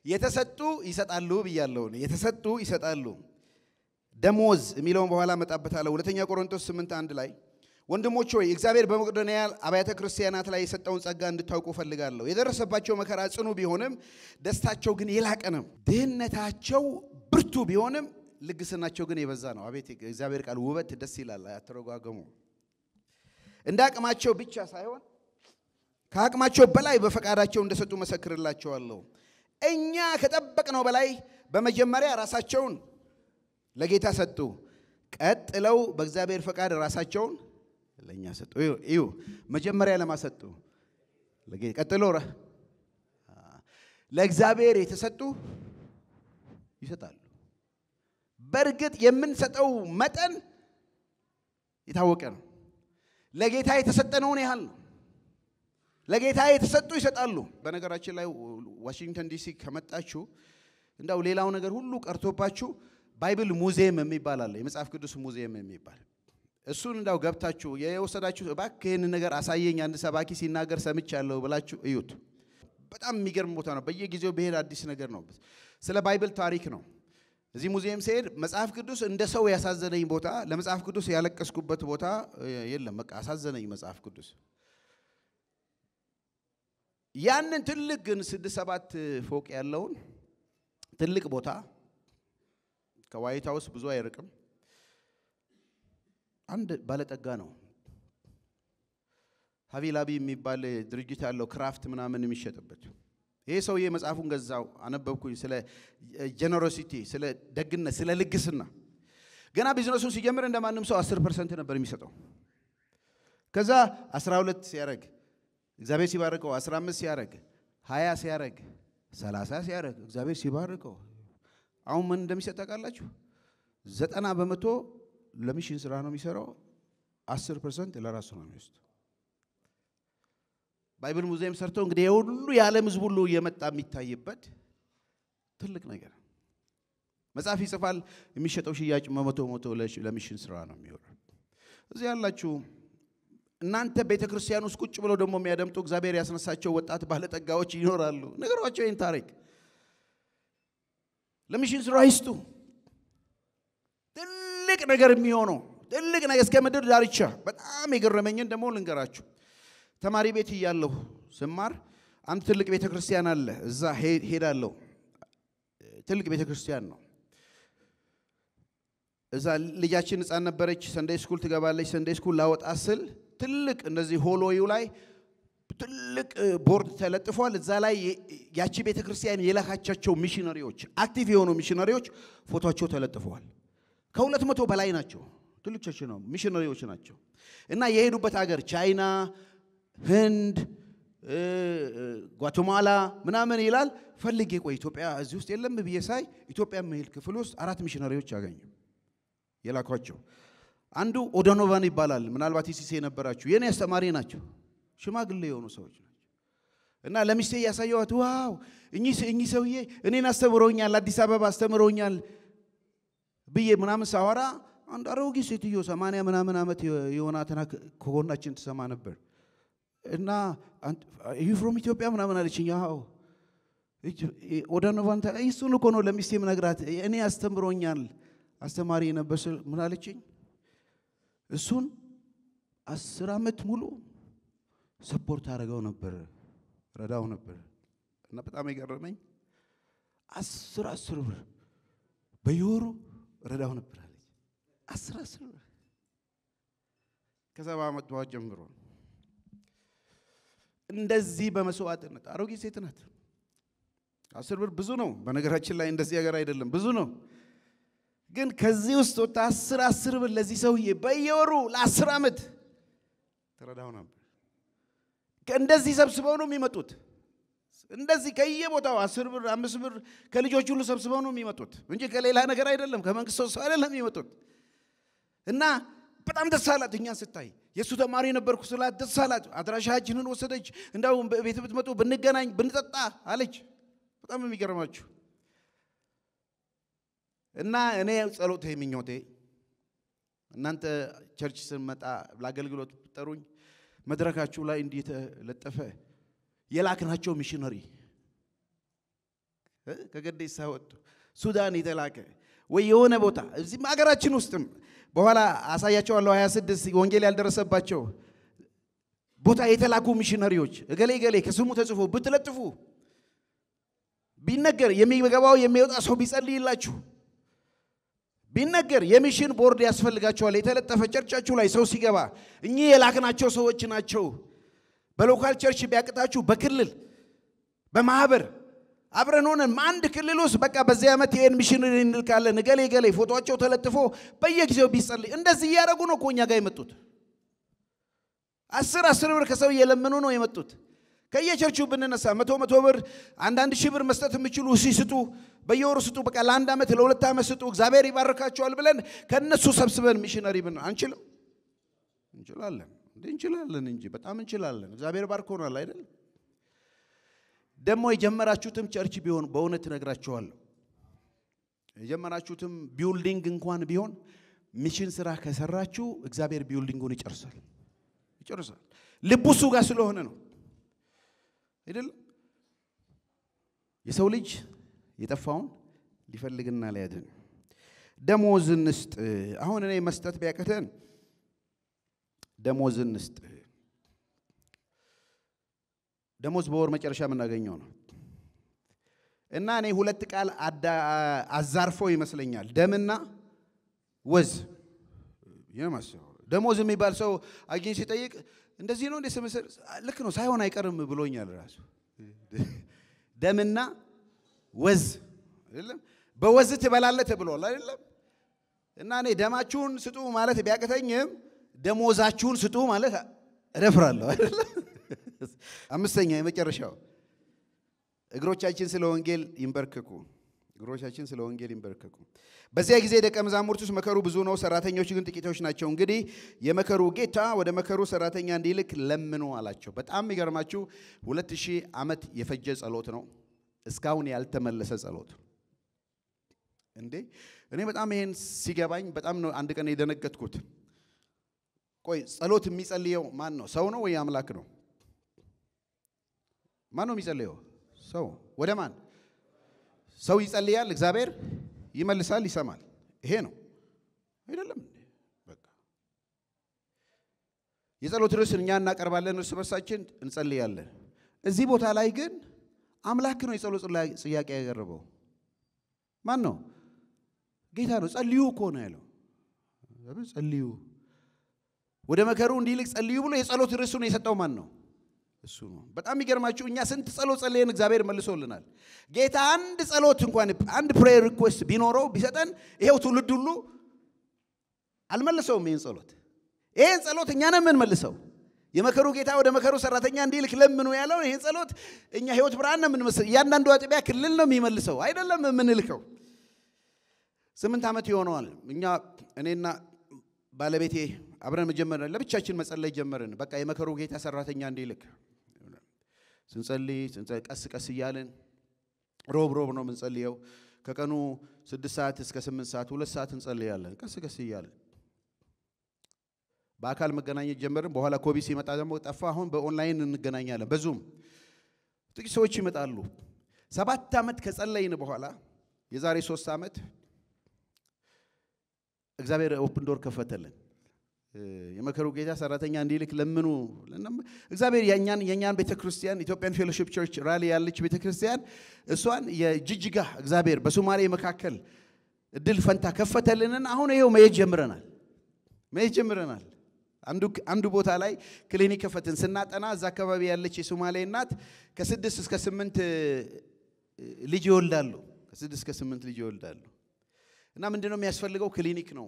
የተሰጡ ይሰጣሉ ብያለሁ። የተሰጡ ይሰጣሉ። ደሞዝ የሚለውን በኋላ መጣበታለሁ። ሁለተኛ ቆሮንቶስ 8:1 ላይ ወንድሞች ሆይ እግዚአብሔር በመቄዶንያ አብያተ ክርስቲያናት ላይ የሰጠውን ጸጋ እንድታውቁ ፈልጋለሁ። የደረሰባቸው መከራ ጽኑ ቢሆንም ደስታቸው ግን የላቀ ነው። ድህነታቸው ብርቱ ቢሆንም ልግስናቸው ግን የበዛ ነው። አቤት እግዚአብሔር ቃል ውበት ደስ ይላል። አትረጓገሙ። እንደ አቅማቸው ብቻ ሳይሆን ከአቅማቸው በላይ በፈቃዳቸው እንደሰጡ መሰክርላቸዋለሁ። እኛ ከጠበቅነው በላይ በመጀመሪያ ራሳቸውን ለጌታ ሰጡ። ቀጥለው በእግዚአብሔር ፈቃድ ራሳቸውን ለኛ ሰጡ። እዩ መጀመሪያ ለማሰጡ ለጌታ፣ ቀጥሎ ለእግዚአብሔር የተሰጡ ይሰጣሉ። በርግጥ የምንሰጠው መጠን የታወቀ ነው። ለጌታ የተሰጠነውን ያህል ነው። ለጌታ የተሰጡ ይሰጣሉ። በነገራችን ላይ ዋሽንግተን ዲሲ ከመጣችሁ እንዳው ሌላው ነገር ሁሉ ቀርቶባችሁ ባይብል ሙዚየም የሚባል አለ። የመጽሐፍ ቅዱስ ሙዚየም የሚባል እሱን እንዳው ገብታችሁ የወሰዳችሁ እባክህ ይሄን ነገር አሳየኝ አንድ ሰባኪ ሲናገር ሰምቻለሁ ብላችሁ እዩት። በጣም የሚገርም ቦታ ነው። በየጊዜው በሄድ አዲስ ነገር ነው። ስለ ባይብል ታሪክ ነው። እዚህ ሙዚየም ሲሄድ መጽሐፍ ቅዱስ እንደ ሰው ያሳዘነኝ ቦታ፣ ለመጽሐፍ ቅዱስ ያለቀስኩበት ቦታ የለም። በቃ አሳዘነኝ መጽሐፍ ቅዱስ። ያንን ትልቅ ግን 6-7 ፎቅ ያለውን ትልቅ ቦታ ከዋይት ሃውስ ብዙ አይርቅም አንድ ባለጠጋ ነው ሀቪላቢ የሚባል ድርጅት ያለው ክራፍት ምናምን የሚሸጥበት ይሄ ሰውዬ መጽሐፉን ገዛው አነበብኩኝ ስለ ጀነሮሲቲ ስለ ደግነት ስለ ልግስና ገና ቢዝነሱን ሲጀምር እንደማንም ሰው 10% ነበር የሚሰጠው ከዛ 12 ሲያረግ እግዚአብሔር ሲባርከው 15 ሲያረግ 20 ሲያረግ 30 ሲያረግ እግዚአብሔር ሲባርከው አሁን ምን እንደሚሰጥ ታውቃላችሁ 90% ለሚሽን ስራ ነው የሚሰራው 10% ለራሱ ነው የሚወስደው ባይብል ሙዚየም ሰርቶ እንግዲህ ሁሉ የዓለም ሕዝብ ሁሉ እየመጣ የሚታይበት ትልቅ ነገር መጽሐፍ ይጽፋል የሚሸጠው ሽያጭ መቶ ለሚሽን ስራ ነው የሚሆነው እዚህ ያላችሁ እናንተ ቤተክርስቲያን ውስጥ ቁጭ ብለው ደግሞ የሚያደምጡ እግዚአብሔር ያስነሳቸው ወጣት ባለጠጋዎች ይኖራሉ ነገራቸው ይሄን ታሪክ ለሚሽን ስራ ይስጡ ትልቅ ነገር የሚሆነው ትልቅ ነገር እስከ ምድር ዳርቻ በጣም የገረመኝን ደግሞ ልንገራችሁ ተማሪ ቤት ይያለሁ ስማር አንድ ትልቅ ቤተክርስቲያን አለ እዛ ሄዳለሁ ትልቅ ቤተክርስቲያን ነው እዛ ልጃችን ህፃን ነበረች ሰንዴይ ስኩል ትገባለች ሰንዴይ ስኩል ላወጣ ስል ትልቅ እንደዚህ ሆሎዩ ላይ ትልቅ ቦርድ ተለጥፏል እዛ ላይ ያቺ ቤተክርስቲያን የላካቻቸው ሚሽነሪዎች አክቲቭ የሆኑ ሚሽነሪዎች ፎቶአቸው ተለጥፈዋል ከ200 በላይ ናቸው ትልቅ ቸርች ነው ሚሽነሪዎች ናቸው እና የሄዱበት ሀገር ቻይና ህንድ ጓቴማላ ምናምን ይላል ፈልጌ ቆይ ኢትዮጵያ እዚህ ውስጥ የለም በየሳይ ኢትዮጵያ መሄድ ክፍል ውስጥ 4 ሚሽነሪዎች ያገኙ የላኳቸው አንዱ ኦዳኖቫን ይባላል ምናልባት ኢሲሲ የነበራችሁ የኔ አስተማሪ ናቸው ሽማግሌ የሆኑ ሰዎች ናቸው እና ለሚስቴ ያሳየዋት ዋው እኚህ ሰውዬ እኔን አስተምረውኛል አዲስ አበባ አስተምረውኛል ብዬ ምናምን ሳወራ አንድ አሮጊት ሴትዮ 80 ምናምን አመት የሆናትና ከጎናችን ተሰማ ነበር እና you from ኢትዮጵያ ምናምን አለችኝ ያው ኦዳኖቫን እሱን እኮ ነው ለሚስቴ ምነግራት እኔ አስተምሮኛል አስተማሪ ነበር ምን አለችኝ እሱን 10 አመት ሙሉ ሰፖርት አድርገው ነበር ረዳው ነበር እና በጣም ይገርመኝ 10 ብር በየወሩ ረዳው ነበር አለች 10 ብር ከዛ አመት በኋላ ጀምሮ እንደዚህ በመስዋዕትነት አሮጊት ሴት ናት 10 ብር ብዙ ነው በነገራችን ላይ እንደዚህ ሀገር አይደለም ብዙ ነው ግን ከዚህ ውስጥ ወጣ 10 ብር ለዚህ ሰውዬ በየወሩ ለ10 አመት ተረዳው ነበር ከእንደዚህ ሰብስበው ነው የሚመጡት እንደዚህ ከየቦታው 10 ብር 5 ብር ከልጆች ሁሉ ሰብስበው ነው የሚመጡት እንጂ ከሌላ ነገር አይደለም ከመንግስት ሰው አይደለም የሚመጡት እና በጣም ደስ አላት እኛን ስታይ የሱ ተማሪ ነበርኩ ስላት ደስ አላት አድራሻችንን ወሰደች እንዳው ቤት ብትመጡ ብንገናኝ ብንጠጣ አለች በጣም የሚገርማችሁ እና እኔ ጸሎት የሚኞቴ እናንተ ቸርች ስንመጣ ለአገልግሎት ተጠሩኝ መድረካችሁ ላይ እንዴት ለጠፈ የላክናቸው ሚሽነሪ ከገዴሳ ወጡ ሱዳን የተላከ ወይ የሆነ ቦታ እዚህ ሀገራችን ውስጥም በኋላ አሳያቸዋለሁ 26 ወንጌል ያልደረሰባቸው ቦታ የተላኩ ሚሽነሪዎች እገሌ ከስሙ ተጽፎ ብትለጥፉ ቢነገር የሚገባው የሚወጣ ሰው ቢጸልይላችሁ ቢነገር የሚሽን ቦርድ ያስፈልጋቸዋል የተለጠፈ ቸርቻችሁ ላይ ሰው ሲገባ እኚህ የላክናቸው ሰዎች ናቸው በሎካል ቸርች ቢያቅታችሁ በክልል በማህበር አብረን ሆነን አንድ ክልል ውስጥ በቃ በዚህ አመት ይሄን ሚሽን እንልካለን ገሌ ፎቶአቸው ተለጥፎ በየጊዜው ቢጸልይ እንደዚህ ያረጉ ነው ኮኛ ጋር የመጡት 10 ብር ከሰው እየለመኑ ነው የመጡት ከየቸርቹ ብንነሳ 100 ብር አንዳንድ ሺህ ብር መስጠት የሚችሉ ሲስጡ በየወሩ ስጡ በቃ ለአንድ አመት ለሁለት አመት ስጡ እግዚአብሔር ይባርካቸዋል ብለን ከነሱ ሰብስበን ሚሽነሪ ብን አንችልም እንችላለን እንጂ በጣም እንችላለን እግዚአብሔር ባርኮናል አይደል ደሞ የጀመራችሁትም ቸርች ቢሆን በእውነት ነግራችኋለሁ የጀመራችሁትም ቢልዲንግ እንኳን ቢሆን ሚሽን ስራ ከሰራችሁ እግዚአብሔር ቢልዲንጉን ይጨርሳል ልቡሱ ጋር ስለሆነ ነው አይደል የሰው ልጅ የጠፋውን ሊፈልግና ሊያድን ደሞዝ እንስጥ አሁን እኔ መስጠት ቢያቀተን ደሞዝ እንስጥ ደሞዝ በወር መጨረሻ የምናገኘው ነው። እና እኔ ሁለት ቃል አዛርፎ ይመስለኛል ደምና ወዝ የማሰው ደሞዝ የሚባል ሰው አግኝ ሲጠይቅ እንደዚህ ነው እንደ ስምሰር ልክ ነው ሳይሆን አይቀርም ብሎኛል ራሱ ደምና ወዝ አይደለም በወዝ ትበላለህ ተብሏል አይደለም እና እኔ ደማችሁን ስጡ ማለት ቢያቀተኝም ደሞዛችሁን ስጡ ማለት እደፍራለሁ አይደለም አምስተኛ የመጨረሻው እግሮቻችን ስለ ወንጌል ይንበርከኩ እግሮቻችን ስለ ወንጌል ይንበርከኩ በዚያ ጊዜ ደቀ መዛሙርቱስ መከሩ ብዙ ነው ሰራተኞች ግን ጥቂቶች ናቸው እንግዲህ የመከሩ ጌታ ወደ መከሩ ሰራተኛ እንዲልክ ለምኑ አላቸው በጣም ይገርማችሁ 2000 ዓመት የፈጀ ጸሎት ነው እስካሁን ያልተመለሰ ጸሎት እንዴ እኔ በጣም ይሄን ሲገባኝ በጣም ነው አንድ ቀን የደነገጥኩት ቆይ ጸሎት የሚጸልየው ማን ነው ሰው ነው ወይ አምላክ ነው ማን ነው የሚጸልየው ሰው ወደ ማን ሰው ይጸልያል እግዚአብሔር ይመልሳል ይሰማል ይሄ ነው አይደለም በቃ የጸሎት ርዕስ እኛ እናቀርባለን እርስ በርሳችን እንጸልያለን እዚህ ቦታ ላይ ግን አምላክ ነው የጸሎት ጥያቄ ያቀረበው ማን ነው ጌታ ነው ጸልዩ እኮ ነው ያለው ጸልዩ ወደ መከሩ እንዲልክ ጸልዩ ብሎ የጸሎት ርዕሱን የሰጠው ማን ነው እሱ ነው በጣም ይገርማችሁ እኛ ስንት ጸሎት ጸልየን እግዚአብሔር መልሶልናል ጌታ አንድ ጸሎት እንኳን አንድ ፕሬየር ሪኩዌስት ቢኖረው ቢሰጠን ይሄው ትውልድ ሁሉ አልመለሰውም ይሄን ጸሎት እኛ ነን የምንመልሰው የመከሩ ጌታ ወደ መከሩ ሰራተኛ እንዲልክ ለምኑ ያለው ይሄን ጸሎት እኛ ህይወት ብርሃን ነው የምንመስል ያንዳንዱ አጥቢያ ክልል ነው የሚመልሰው አይደለም የምንልከው 8 ዓመት ይሆነዋል እኛ እኔና ባለቤቴ አብረን መጀመር ለብቻችን መጸለይ ጀመርን በቃ የመከሩ ጌታ ሰራተኛ እንዲልክ ስንጸልይ ቀስ ይያለን ሮብ ነው የምንጸልየው ከቀኑ 6 ሰዓት እስከ 8 ሰዓት 2 ሰዓት እንጸልያለን ቀስ ይያለን በአካል መገናኘት ጀመርን በኋላ ኮቪድ ሲመጣ ደግሞ ጠፋ አሁን በኦንላይን እንገናኛለን በዙም ጥቂት ሰዎች ይመጣሉ 7 ዓመት ከጸለይን በኋላ የዛሬ 3 ዓመት እግዚአብሔር ኦፕን ዶር ከፈተልን የመከሩ ጌታ ሰራተኛ እንዲልክ ለምኑ እግዚአብሔር የኛን ቤተክርስቲያን ኢትዮጵያን ፌሎሺፕ ቸርች ራሊ ያለች ቤተክርስቲያን እሷን የጅጅጋ እግዚአብሔር በሶማሌ መካከል እድል ፈንታ ከፈተልንን አሁን ይሄው መሄድ ጀምረናል አንዱ ቦታ ላይ ክሊኒክ ከፈትን ስናጠና እዛ አካባቢ ያለች የሶማሌ እናት ከ6 እስከ 8 ልጅ ይወልዳሉ ከ6 እስከ 8 ልጅ ይወልዳሉ እና ምንድነው የሚያስፈልገው ክሊኒክ ነው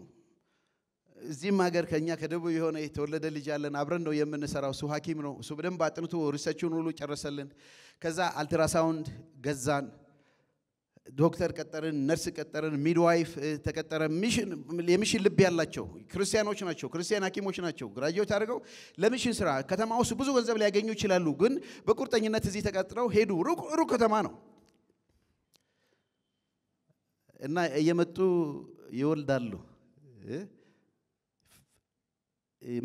እዚህም ሀገር ከኛ ከደቡብ የሆነ የተወለደ ልጅ ያለን አብረን ነው የምንሰራው እሱ ሐኪም ነው እሱ በደንብ አጥንቶ ሪሰርቹን ሁሉ ጨረሰልን ከዛ አልትራሳውንድ ገዛን ዶክተር ቀጠርን ነርስ ቀጠርን ሚድዋይፍ ተቀጠረ የሚሽን ልብ ያላቸው ክርስቲያኖች ናቸው ክርስቲያን ሐኪሞች ናቸው ግራጁዌት አድርገው ለሚሽን ስራ ከተማ ውስጥ ብዙ ገንዘብ ሊያገኙ ይችላሉ ግን በቁርጠኝነት እዚህ ተቀጥረው ሄዱ ሩቅ ከተማ ነው እና እየመጡ ይወልዳሉ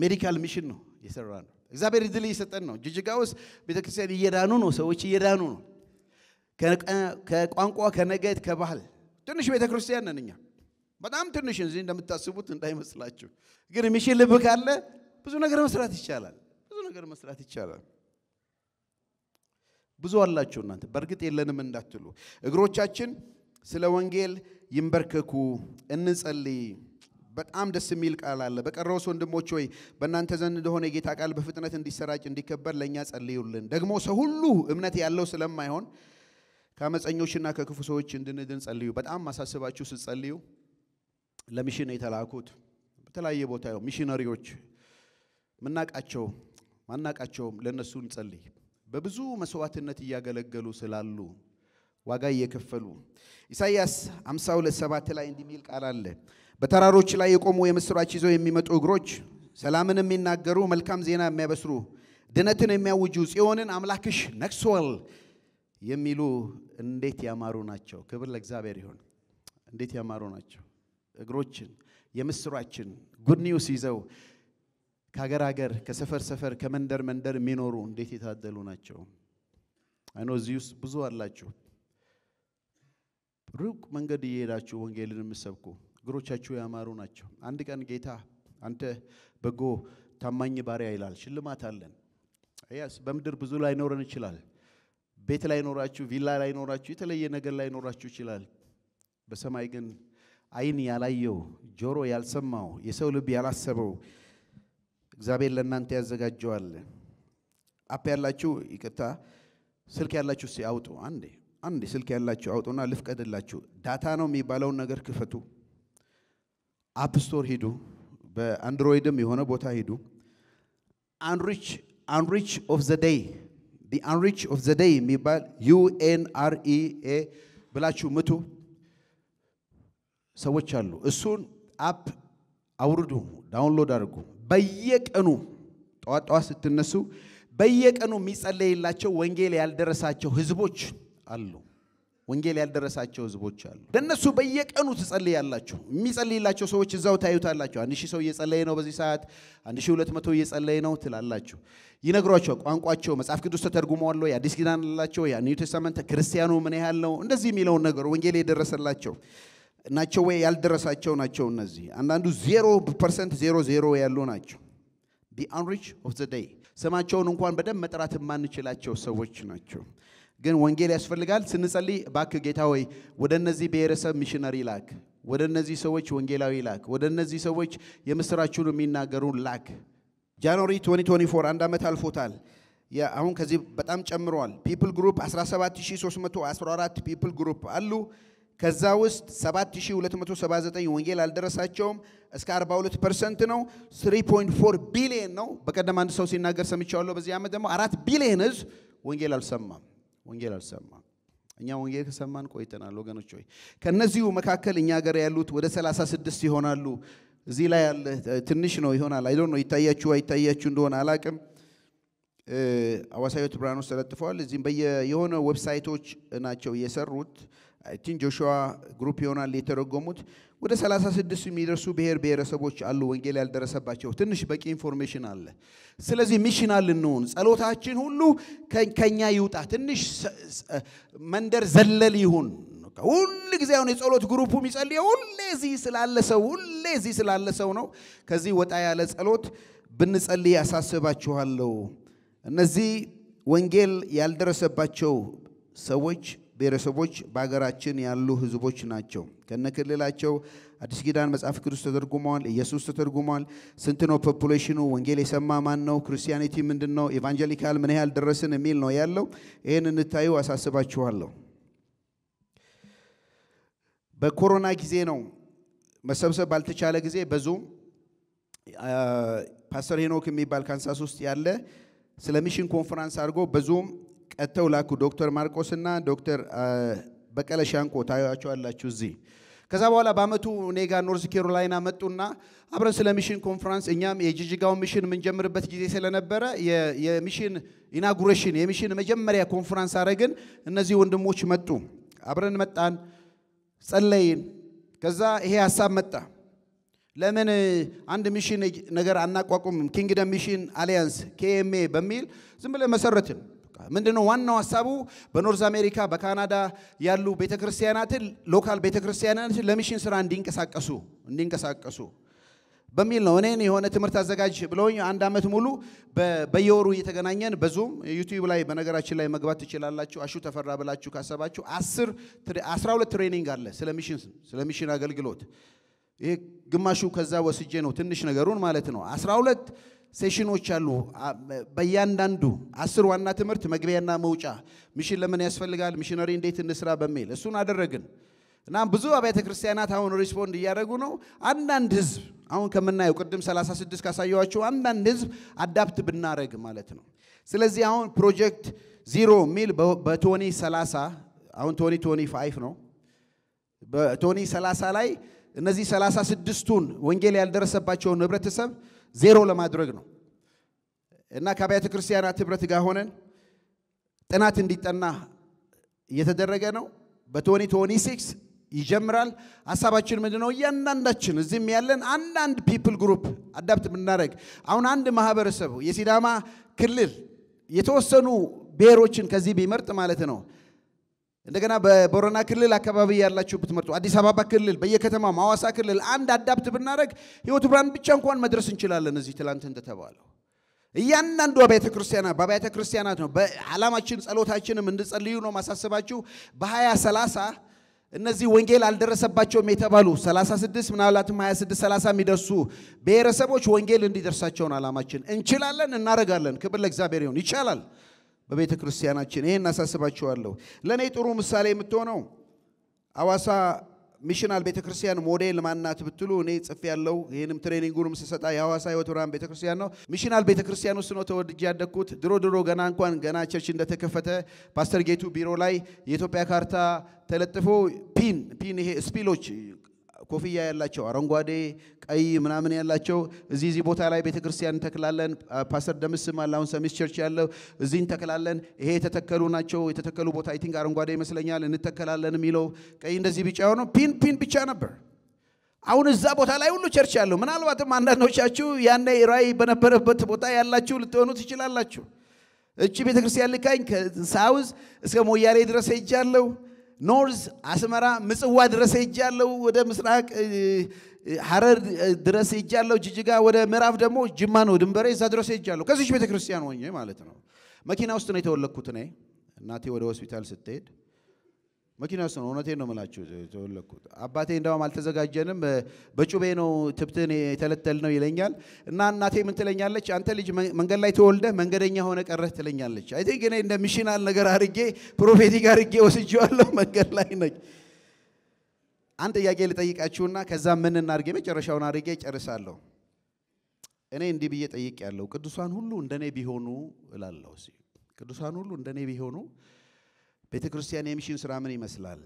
ሜዲካል ሚሽን ነው የሰራነው እግዚአብሔር ድል እየሰጠን ነው ጅጅጋ ውስጥ ቤተክርስቲያን እየዳኑ ነው ሰዎች እየዳኑ ነው ከቋንቋ ከነገድ ከባህል ትንሽ ቤተክርስቲያን ነን እኛ በጣም ትንሽ እዚህ እንደምታስቡት እንዳይመስላችሁ ግን ሚሽን ልብ ካለ ብዙ ነገር መስራት ይቻላል ብዙ አላችሁ እናንተ በርግጥ የለንም እንዳትሉ እግሮቻችን ስለ ወንጌል ይንበርከኩ እንጸልይ በጣም ደስ የሚል ቃል አለ በቀረውስ ወንድሞች ሆይ በእናንተ ዘንድ እንደሆነ የጌታ ቃል በፍጥነት እንዲሰራጭ እንዲከበር ለኛ ጸልዩልን ደግሞ ሰው ሁሉ እምነት ያለው ስለማይሆን ከአመፀኞችና ከክፉ ሰዎች እንድንድን ጸልዩ በጣም ማሳስባችሁ ስትጸልዩ ለሚሽን የተላኩት በተለያየ ቦታ ሚሽነሪዎች ምናቃቸው ማናቃቸውም ለነሱ እንጸልይ በብዙ መስዋዕትነት እያገለገሉ ስላሉ ዋጋ እየከፈሉ ኢሳይያስ 52:7 ላይ እንዲሚል ቃል አለ በተራሮች ላይ የቆሙ የምስራች ይዘው የሚመጡ እግሮች ሰላምን የሚናገሩ መልካም ዜና የሚያበስሩ ድነትን የሚያውጁ ጽዮንን አምላክሽ ነግሷል የሚሉ እንዴት ያማሩ ናቸው ክብር ለእግዚአብሔር ይሁን እንዴት ያማሩ ናቸው እግሮችን የምስራችን ጉድ ኒውስ ይዘው ከሀገር ከሰፈር ከመንደር የሚኖሩ እንዴት የታደሉ ናቸው አይኖ እዚህ ውስጥ ብዙ አላችሁ ሩቅ መንገድ እየሄዳችሁ ወንጌልን የምትሰብኩ እግሮቻችሁ ያማሩ ናቸው አንድ ቀን ጌታ አንተ በጎ ታማኝ ባሪያ ይላል ሽልማት አለን ያስ በምድር ብዙ ላይ ኖረን ይችላል ቤት ላይ ኖራችሁ ቪላ ላይ ኖራችሁ የተለየ ነገር ላይ ኖራችሁ ይችላል በሰማይ ግን አይን ያላየው ጆሮ ያልሰማው የሰው ልብ ያላሰበው እግዚአብሔር ለእናንተ ያዘጋጀዋል አፕ ያላችሁ ይቅርታ ስልክ ያላችሁ ሲያውጡ አንዴ ስልክ ያላችሁ አውጡና ልፍቀድላችሁ ዳታ ነው የሚባለው ነገር ክፈቱ አፕ ስቶር ሂዱ በአንድሮይድም የሆነ ቦታ ሂዱ unreach of the day the unreach of the day የሚባል UNREA ብላችሁ ምቱ ሰዎች አሉ እሱን አፕ አውርዱ ዳውንሎድ አድርጉ በየቀኑ ጧጧ ስትነሱ በየቀኑ የሚጸለይላቸው ወንጌል ያልደረሳቸው ህዝቦች አሉ ወንጌል ያልደረሳቸው ህዝቦች አሉ ለነሱ በየቀኑ ትጸልያላችሁ የሚጸልይላቸው ሰዎች እዛው ታዩታላችሁ 1000 ሰው እየጸለየ ነው በዚህ ሰዓት 1200 እየጸለየ ነው ትላላችሁ ይነግሯቸው ቋንቋቸው መጽሐፍ ቅዱስ ተተርጉመዋል የአዲስ ኪዳን አላቸው የኒው ቴስተመንት ክርስቲያኑ ምን ያህል ነው እንደዚህ የሚለው ነገር ወንጌል የደረሰላቸው ናቸው ወይ ያልደረሳቸው ናቸው እነዚህ አንዳንዱ 0% 00 ያሉ ናቸው the unreach of the day ስማቸውን እንኳን በደም መጥራት ማንችላቸው ሰዎች ናቸው ግን ወንጌል ያስፈልጋል ስንጸልይ ባክ ጌታ ሆይ ወደ እነዚህ ብሔረሰብ ሚሽነሪ ላክ ወደ እነዚህ ሰዎች ወንጌላዊ ላክ ወደ እነዚህ ሰዎች የምስራቹን የሚናገሩ ላክ ጃንዋሪ 2024 አንድ አመት አልፎታል አሁን ከዚህ በጣም ጨምሯል people group 17314 people group አሉ ከዛ ውስጥ 7279 ወንጌል አልደረሳቸውም እስከ 42% ነው 3.4 ቢሊዮን ነው በቀደም አንድ ሰው ሲናገር ሰምቻለሁ በዚህ አመት ደግሞ 4 ቢሊዮን ህዝብ ወንጌል አልሰማም እኛ ወንጌል ከሰማን ቆይተናል ወገኖች ሆይ ከነዚሁ መካከል እኛ ጋር ያሉት ወደ 36 ይሆናሉ እዚህ ላይ ያለ ትንሽ ነው ይሆናል አይ ዶንት ኖ አይታያችሁ እንደሆነ አላቅም አዋሳዮት ብራኖስ ተለጥፈዋል እዚህም የሆነ ዌብሳይቶች ናቸው የሰሩት አይቲን ጆሹዋ ግሩፕ ይሆናል የተረጎሙት ወደ 36 የሚደርሱ ብሔረሰቦች አሉ ወንጌል ያልደረሰባቸው ትንሽ በቂ ኢንፎርሜሽን አለ ስለዚህ ሚሽናል ነው ጸሎታችን ሁሉ ከኛ ይውጣ ትንሽ መንደር ዘለል ይሁን ሁሉ ጊዜ አሁን የጸሎት ግሩፑ የሚጸልየው ሁሉ እዚህ ስላለ ሰው ነው ከዚህ ወጣ ያለ ጸሎት ብንጸልይ ያሳስባችኋለሁ እነዚህ ወንጌል ያልደረሰባቸው ሰዎች ብሔረሰቦች በአገራችን ያሉ ህዝቦች ናቸው ከነክልላቸው አዲስ ኪዳን መጽሐፍ ቅዱስ ተተርጉሟል ኢየሱስ ተተርጉሟል ስንት ነው ፖፑሌሽኑ ወንጌል የሰማ ማን ነው ክርስቲያኒቲ ምንድነው ኢቫንጀሊካል ምን ያህል ደረስን የሚል ነው ያለው ይሄን እንታዩ አሳስባችኋለሁ በኮሮና ጊዜ ነው መሰብሰብ ባልተቻለ ጊዜ በዙም ፓስተር ሄኖክ የሚባል ካንሳስ ውስጥ ያለ ስለ ሚሽን ኮንፈረንስ አድርጎ በዙም ቀተው ላኩ ዶክተር ማርቆስና ዶክተር በቀለ ሻንቆ ታያቸዋላችሁ እዚህ ከዛ በኋላ በአመቱ ኔጋ ኖርዝ ካሮላይና መጡና አብረን ስለ ሚሽን ኮንፈረንስ እኛም የጂጂጋው ሚሽን ምን ጀምርበት ጊዜ ስለነበረ የሚሽን ኢናጉሬሽን የሚሽን መጀመሪያ ኮንፈረንስ አረግን እነዚህ ወንድሞች መጡ አብረን መጣን ጸለይን ከዛ ይሄ ሐሳብ መጣ ለምን አንድ ሚሽን ነገር አናቋቁም ኪንግደም ሚሽን አሊያንስ KMA በሚል ዝም ብለ መሰረትን ምንድነው ዋናው ሐሳቡ በኖርዝ አሜሪካ በካናዳ ያሉ ቤተክርስቲያናትን ሎካል ቤተክርስቲያናትን ለሚሽን ስራ እንዲንቀሳቀሱ በሚል ነው እኔን የሆነ ትምህርት አዘጋጅ ብለውኝ አንድ አመት ሙሉ በየወሩ እየተገናኘን በዙም ዩቲዩብ ላይ በነገራችን ላይ መግባት ትችላላችሁ አሹ ተፈራ ብላችሁ ካሰባችሁ 12 ትሬኒንግ አለ ስለ ሚሽን አገልግሎት ይሄ ግማሹ ከዛ ወስጄ ነው ትንሽ ነገሩን ማለት ነው 12 ሴሽኖች አሉ በእያንዳንዱ 10 ዋና ትምህርት መግቢያና መውጫ ሚሽን ለምን ያስፈልጋል ሚሽነሪ እንዴት እንስራ በሚል እሱን አደረግን እና ብዙ አብያተ ክርስቲያናት አሁን ሪስፖንድ እያደረጉ ነው አንዳንድ ህዝብ አሁን ከመናየው ቅድም 36 ካሳየዋችሁ አንዳንድ ህዝብ አዳፕት ብናረግ ማለት ነው ስለዚህ አሁን ፕሮጀክት 0 ሚል በ2030 አሁን 2025 ነው በ2030 ላይ እነዚህ 36ቱን ወንጌል ያልደረሰባቸው ህብረተሰብ 0 ለማድረግ ነው እና ከአብያተ ክርስቲያናት ህብረት ጋር ሆነን ጥናት እንዲጠና እየተደረገ ነው በ2026 ይጀምራል ሐሳባችን ምንድነው እያንዳንዳችን እዚህም ያለን አንዳንድ ፒፕል ግሩፕ አዳፕት ብናረግ አሁን አንድ ማህበረሰብ የሲዳማ ክልል የተወሰኑ ብሔሮችን ከዚህ ቢመርጥ ማለት ነው እንደገና በቦረና ክልል አካባቢ ያላችሁ ብትመርጡ አዲስ አበባ ክልል በየከተማው ማዋሳ ክልል አንድ አዳፕት ብናረግ ህይወት ብራን ብቻ እንኳን መድረስ እንችላለን እዚህ ትላንት እንደተባለው እያንዳንዱ በቤተ ክርስቲያናት ነው በዓላማችን ጸሎታችንም እንድጸልዩ ነው ማሳሰባችሁ በ2030 እነዚህ ወንጌል አልደረሰባቸውም የተባሉ 36 ምናልባትም 26 30 የሚደርሱ ብሔረሰቦች ወንጌል እንዲደርሳቸው ነው ዓላማችን እንችላለን እናረጋለን ክብር ለእግዚአብሔር ይሁን ይቻላል በቤተ ክርስቲያናችን ይሄን አሳስባችኋለሁ ለኔ ጥሩ ምሳሌ የምትሆነው አዋሳ ሚሽናል ቤተክርስቲያን ሞዴል ማናት ብትሉ እኔ ጽፍ ያለው ይሄንም ትሬኒንጉንም ስሰጣ የሐዋሳ ሕይወት ብርሃን ቤተክርስቲያን ነው ሚሽናል ቤተክርስቲያን ውስጥ ነው ተወልጄ ያደግኩት ድሮ ገና ቸርች እንደተከፈተ ፓስተር ጌቱ ቢሮ ላይ የኢትዮጵያ ካርታ ተለጥፎ ፒን ይሄ ስፒሎች ኮፍያ ያላቸው አረንጓዴ ቀይ ምናምን ያላቸው እዚህ ቦታ ላይ ቤተክርስቲያን ተከላለን ፓስተር ደምስ ማላውን ሰሚስ ቸርች ያለው እዚህን ተከላለን ይሄ የተተከሉ ቦታ አይ ቲንክ አረንጓዴ ይመስለኛል እንተከላለን የሚለው ቀይ እንደዚህ ቢጫ ሆኖ ፒን ብቻ ነበር አሁን እዛ ቦታ ላይ ሁሉ ቸርች ያለው ምናልባትም አንዳንዶቻችሁ ያኔ ራይ በነበረበት ቦታ ያላችሁ ልትሆኑ ትችላላችሁ እቺ ቤተክርስቲያን ልካኝ ከሳውዝ እስከ ሞያሌ ድረስ ሄጃለሁ ኖርዝ አስመራ ምጽዋ ድረስ ሄጃለሁ ወደ ምስራቅ ሐረር ድረስ ሄጃለሁ ጅጅጋ ወደ ምዕራብ ደግሞ ጅማ ነው ድንበሬ እዛ ድረስ ሄጃለሁ ከዚህ ቤተክርስቲያን ሆኜ ማለት ነው መኪና ውስጥ ነው የተወለድኩት እኔ እናቴ ወደ ሆስፒታል ስትሄድ መኪና ውስጥ ነው እውነቴን ነው የምላችሁ የተወለድኩት አባቴ እንደውም አልተዘጋጀንም በጩቤ ነው ትብትን የተለተል ነው ይለኛል እና እናቴ ምን ትለኛለች አንተ ልጅ መንገድ ላይ ተወልደ መንገደኛ ሆነ ቀረህ ትለኛለች አይ ቲንክ እኔ እንደ ሚሽናል ነገር አርጌ ፕሮፌቲክ አርጌ ወስጄዋለሁ መንገድ ላይ ነኝ አንተ ጥያቄ ልጠይቃችሁና ከዛ ምን እናርጌ መጨረሻውን አርጌ ጨርሳለሁ እኔ እንዲህ ብዬ ጠይቄያለሁ ቅዱሳን ሁሉ እንደኔ ቢሆኑ እላለሁ ቅዱሳን ሁሉ እንደኔ ቢሆኑ ቤተክርስቲያን የሚሽን ስራ ምን ይመስላል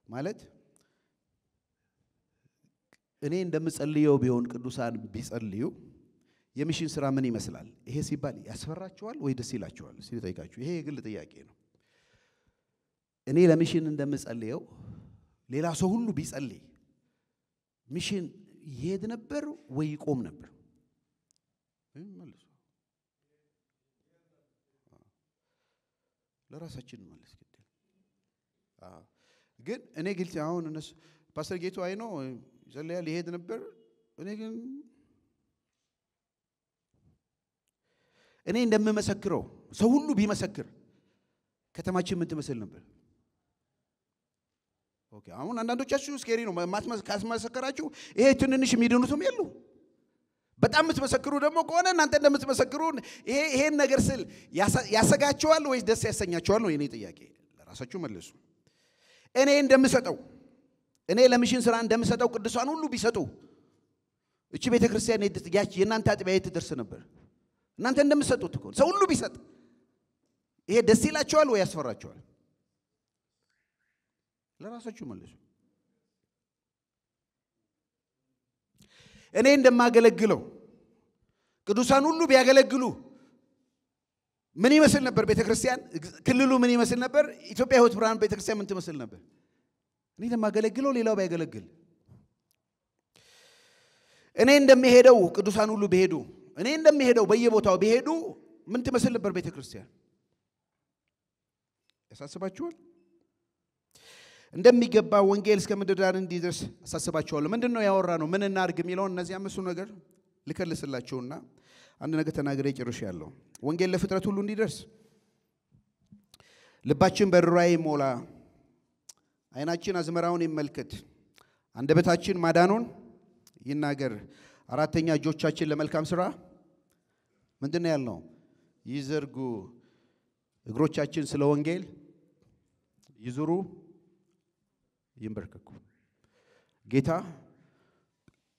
ማለት እኔ እንደምጸልየው ቢሆን ቅዱሳን ቢጸልዩ የሚሽን ስራ ምን ይመስላል ይሄ ሲባል ያስፈራቸዋል ወይ ደስ ይላቸዋል ሲጠይቃችሁ ይሄ የግል ጥያቄ ነው እኔ ለሚሽን እንደምጸልየው ሌላ ሰው ሁሉ ቢጸልይ ሚሽን ይሄድ ነበር ወይ ይቆም ነበር ማለት ለራሳችን ማለት ግን እኔ ግልጽ አሁን እነሱ ፓስተር ጌቱ አይ ነው ይጸልያል ይሄድ ነበር እኔ እንደምመሰክረው ሰው ሁሉ ቢመሰክር ከተማችን ምን ትመስል ነበር ኦኬ አሁን አንዳንዶቻችሁ ስኬሪ ነው ካስመሰከራችሁ ይሄ ትንንሽ የሚድኑትም የሉ በጣም የምትመሰክሩ ደግሞ ከሆነ እናንተ እንደምትመሰክሩ ይሄን ነገር ስል ያሰጋቸዋል ወይስ ደስ ያሰኛቸዋል ነው የኔ ጥያቄ ለራሳችሁ መልሱ እኔ እንደምሰጠው እኔ ለሚሽን ስራ እንደምሰጠው ቅዱሳን ሁሉ ቢሰጡ እቺ ቤተክርስቲያን ያቺ የናንተ አጥቢያ ትደርስ ነበር እናንተ እንደምትሰጡት እኮ ሰው ሁሉ ቢሰጥ ይሄ ደስ ይላቸዋል ወይ ያስፈራቸዋል ለራሳችሁ መልሱ እኔ እንደማገለግለው ቅዱሳን ሁሉ ቢያገለግሉ ምን ይመስል ነበር ቤተክርስቲያን ክልሉ ምን ይመስል ነበር ኢትዮጵያ ሕይወት ብርሃን ቤተክርስቲያን ምን ትመስል ነበር እኔ እንደማገለግለው ሌላው ባያገለግል እኔ እንደምሄደው ቅዱሳን ሁሉ ቢሄዱ እኔ እንደምሄደው በየቦታው ቢሄዱ ምን ትመስል ነበር ቤተክርስቲያን ያሳስባችኋል እንደሚገባ ወንጌል እስከ ምድር ዳር እንዲደርስ አሳስባችኋለሁ ምንድነው ያወራነው ምን እናርግ የሚለው እነዚህ አምስቱ ነገር ልከልስላችሁና አንድ ነገር ተናግሬ ጨርሻለሁ ወንጌል ለፍጥረት ሁሉ እንዲደርስ ልባችን በርራይ ሞላ አይናችን አዝመራውን ይመልከት አንደበታችን ማዳኑን ይናገር አራተኛ እጆቻችን ለመልካም ስራ ምንድነው ያልነው ይዘርጉ እግሮቻችን ስለ ወንጌል ይዙሩ ይንበርከኩ ጌታ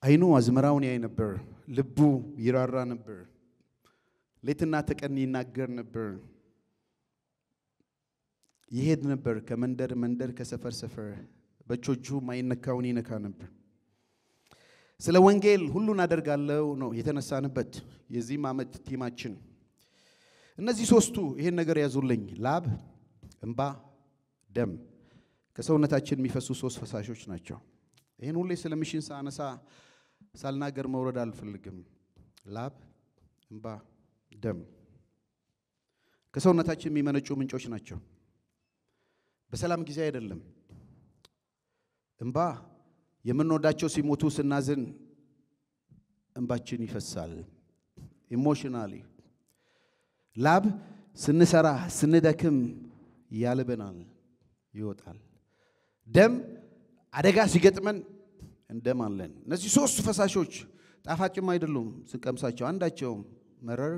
አይኑ አዝመራውን ያይ ነበር ልቡ ይራራ ነበር ሌትና ተቀን ይናገር ነበር ይሄድ ነበር ከመንደር ከሰፈር ሰፈር በእጆቹ ማይነካውን ይነካ ነበር ስለ ወንጌል ሁሉን አደርጋለሁ ነው የተነሳንበት የዚህ ዓመት ቲማችን እነዚህ ሶስቱ ይሄን ነገር ያዙልኝ ላብ እንባ ደም ከሰውነታችን የሚፈሱ ሶስት ፈሳሾች ናቸው ይሄን ሁሉ ስለ ሚሽን ሳነሳ ሳልናገር መውረድ አልፈልግም ላብ እንባ ደም ከሰውነታችን የሚመነጩ ምንጮች ናቸው በሰላም ጊዜ አይደለም እንባ የምንወዳቸው ሲሞቱ ስናዝን እንባችን ይፈሳል ኢሞሽናሊ ላብ ስንሰራ ስንደክም ያልበናል ይወጣል ደም አደጋ ሲገጥመን እንደማለን እነዚህ ሶስት ፈሳሾች ጣፋጭም አይደሉም ስንቀምሳቸው አንዳቸው መረር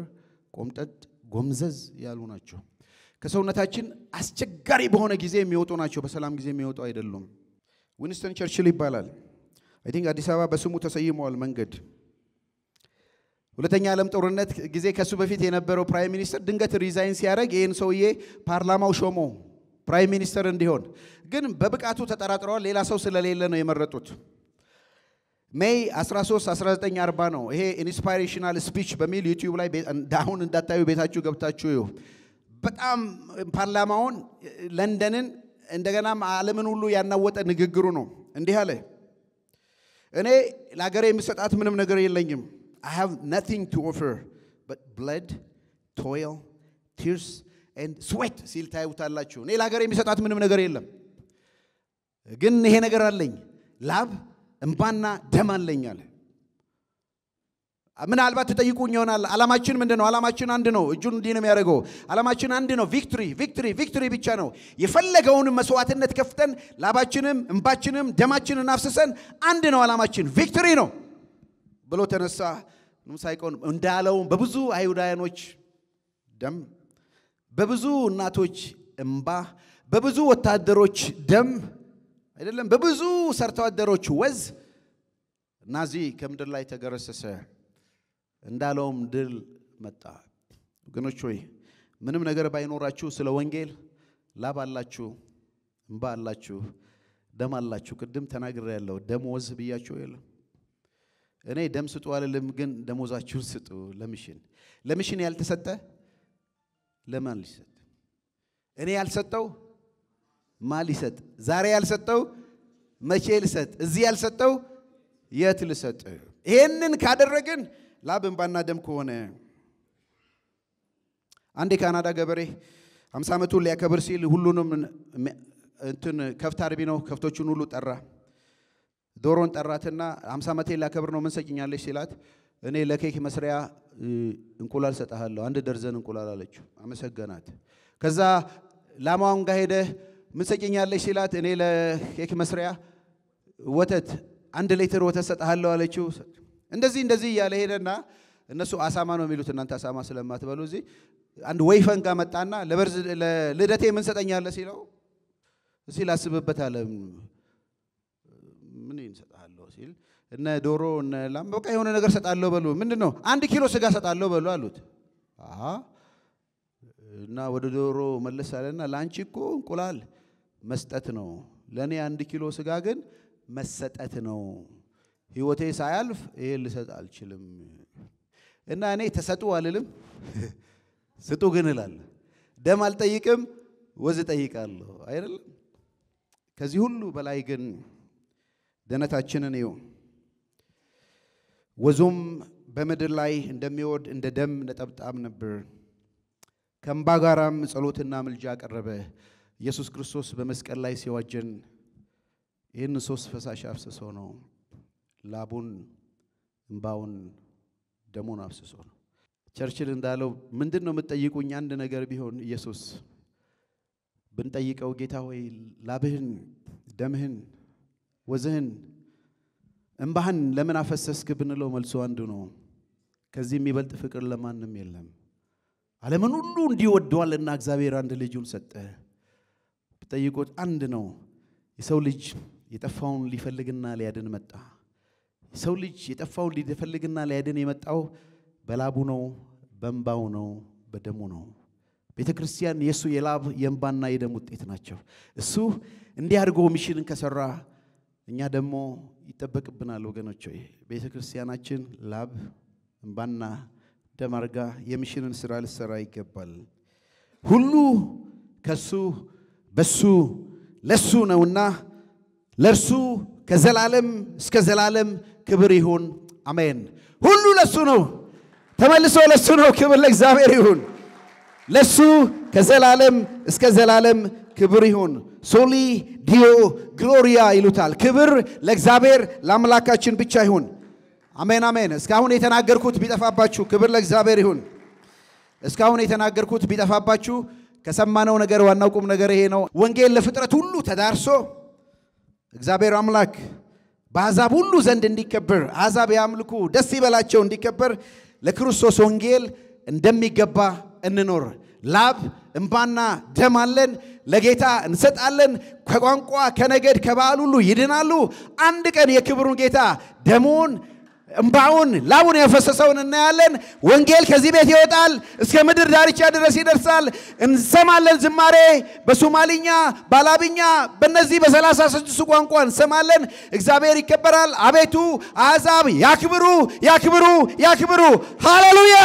ቆምጠጥ ጎምዘዝ ያሉ ናቸው ከሰውነታችን አስቸጋሪ በሆነ ጊዜ የሚወጡ ናቸው በሰላም ጊዜ የሚወጡ አይደሉም ዊንስተን ቸርችል ይባላል አይ ቲንክ አዲስ አበባ በስሙ ተሰይሟል መንገድ ሁለተኛ ዓለም ጦርነት ጊዜ ከሱ በፊት የነበረው ፕራይም ሚኒስተር ድንገት ሪዛይን ሲያደርግ ይሄን ሰውዬ ፓርላማው ሾሞ ፕራይም ሚኒስተር እንዲሆን ግን በብቃቱ ተጠራጥረዋል ሌላ ሰው ስለሌለ ነው የመረጡት ሜይ 13 1940 ነው ይሄ ኢንስፓይሬሽናል ስፒች በሚል ዩቲዩብ ላይ ዳውን እንዳታዩ ቤታችሁ ገብታችሁ በጣም ፓርላማውን ለንደንን እንደገና ዓለምን ሁሉ ያናወጠ ንግግሩ ነው እንዲህ አለ እኔ ለሀገሬ የምሰጣት ምንም ነገር የለኝም I have nothing to offer but blood toil tears and sweat ሲል ታዩታላችሁ እኔ ለሀገሬ የምሰጣት ምንም ነገር የለም ግን ይሄ ነገር አለኝ ላብ እንባና ደም አለኝ አለ ምናልባት ተጠይቁኝ ይሆናል ዓላማችን ምንድነው ዓላማችን አንድ ነው እጁን እንዲህ ነው የሚያደርገው ዓላማችን አንድ ነው ቪክቶሪ ብቻ ነው የፈለገውን መስዋዕትነት ከፍተን ላባችንም እንባችንም ደማችንን አፍስሰን አንድ ነው ዓላማችን ቪክቶሪ ነው ብሎ ተነሳ ሳይቆን እንዳለው በብዙ አይሁዳውያኖች ደም በብዙ እናቶች እንባ በብዙ ወታደሮች ደም አይደለም በብዙ ሰርተው አደሮች ወዝ ናዚ ከምድር ላይ ተገረሰሰ እንዳለውም ድል መጣ ወገኖች ሆይ ምንም ነገር ባይኖራችሁ ስለ ወንጌል ላብ አላችሁ እንባ አላችሁ ደም አላችሁ ቅድም ተናግሬያለሁ ደሞዝ ብያችሁ የለም እኔ ደም ስጡ አልልም ግን ደሞዛችሁን ስጡ ለሚሽን ያልተሰጠ ለማን ሊሰጥ እኔ ያልሰጠው ማን ሊሰጥ ዛሬ ያልሰጠው መቼ ሊሰጥ እዚህ ያልሰጠው የት ሊሰጥ ይሄንን ካደረግን ላብ እንባና ደም ከሆነ አንድ ካናዳ ገበሬ 50 ዓመቱን ሊያከብር ሲል ሁሉንም እንትን ከፍታ አርቢ ነው ከፍቶቹን ሁሉ ጠራ ዶሮን ጠራትና 50 ዓመቴ ሊያከብር ነው ምን ሰጭኛለሽ ሲላት እኔ ለኬክ መስሪያ እንቁላል ሰጣለሁ አንድ ደርዘን እንቁላል አለችው አመሰገናት ከዛ ላማውን ጋር ሄደ ምን ሰጭኛለሽ ሲላት እኔ ለኬክ መስሪያ ወተት አንድ ሊትር ወተት ሰጣለሁ አለችው እንደዚህ ያለ ሄደና እነሱ አሳማ ነው የሚሉት እናንተ አሳማ ስለማትበሉ እዚህ አንድ ወይፈን ጋር መጣና ለልደቴ ምን ሰጠኛለህ ሲለው እዚህ ላስብበት አለ ምን ይንሰጣለሁ ሲል እነ ዶሮ እነ ላም በቃ የሆነ ነገር ሰጣለሁ በሉ ምንድነው 1 ኪሎ ስጋ ሰጣለሁ በሉ አሉት እና ወደ ዶሮ መለሳለና ላንቺ እኮ እንቁላል መስጠት ነው ለኔ 1 ኪሎ ስጋ ግን መሰጠት ነው ህይወቴ ሳያልፍ ይሄ ልሰጥ አልችልም እና እኔ ተሰጡ አልልም ስጡ ግን እላለሁ ደም አልጠይቅም ወዝ ጠይቃለሁ አይደል ከዚህ ሁሉ በላይ ግን ደነታችንን ነው ወዙም በመድር ላይ እንደሚወድ እንደ ደም ነጠብጣብ ነበር ከእንባ ጋራም ጸሎትና ምልጃ ቀረበ ኢየሱስ ክርስቶስ በመስቀል ላይ ሲዋጀን ይህን ሶስት ፈሳሽ አፍስሶ ነው ላቡን እንባውን ደሙን አፍስሶ ነው ቸርችል እንዳለው ምንድነው የምትጠይቁኝ አንድ ነገር ቢሆን ኢየሱስ ብንጠይቀው ጌታ ሆይ ላብህን ደምህን ወዝህን እንባህን ለምን አፈሰስክ ብንለው መልሶ አንዱ ነው ከዚህ የሚበልጥ ፍቅር ለማንም የለም ዓለምን ሁሉ እንዲወደዋልና እግዚአብሔር አንድ ልጁን ሰጠ ብትጠይቁት አንድ ነው የሰው ልጅ የጠፋውን ሊፈልግና ሊያድን መጣ የሰው ልጅ የጠፋውን ሊፈልግና ሊያድን የመጣው በላቡ ነው በእንባው ነው በደሙ ነው ቤተክርስቲያን የሱ የላብ የእንባና የደም ውጤት ናቸው እሱ እንዲህ አድርጎ ሚሽንን ከሰራ እኛ ደግሞ ይተበቅብናል ወገኖች ሆይ ቤተክርስቲያናችን ላብ እንባና ደም አርጋ የሚሽንን ስራ ልሰራ ይገባል ሁሉ ከሱ በሱ ለሱ ነውና ለርሱ ከዘላለም እስከ ዘላለም ክብር ይሁን አሜን ሁሉ ለሱ ነው ተመልሶ ለሱ ነው ክብር ለእግዚአብሔር ይሁን ለሱ ከዘላለም እስከ ዘላለም ክብር ይሁን ሶሊ ዲዮ ግሎሪያ ይሉታል ክብር ለእግዚአብሔር ለአምላካችን ብቻ ይሁን አሜን አሜን እስካሁን የተናገርኩት ቢጠፋባችሁ ክብር ለእግዚአብሔር ይሁን እስካሁን የተናገርኩት ቢጠፋባችሁ ከሰማነው ነገር ዋናው ቁም ነገር ይሄ ነው ወንጌል ለፍጥረት ሁሉ ተዳርሶ እግዚአብሔር አምላክ በአሕዛብ ሁሉ ዘንድ እንዲከበር አሕዛብ ያምልኩ ደስ ይበላቸው እንዲከበር ለክርስቶስ ወንጌል እንደሚገባ እንኖር ላብ እንባና ደም አለን ለጌታ እንሰጣለን ከቋንቋ ከነገድ ከባህል ሁሉ ይድናሉ አንድ ቀን የክብሩን ጌታ ደሙን እንባውን ላቡን ያፈሰሰውን እናያለን ወንጌል ከዚህ ቤት ይወጣል እስከ ምድር ዳርቻ ድረስ ይደርሳል እንሰማለን ዝማሬ በሶማሊኛ ባላብኛ በእነዚህ በ36 ቋንቋ እንሰማለን እግዚአብሔር ይከበራል አቤቱ አሕዛብ ያክብሩ ያክብሩ ያክብሩ ሃሌሉያ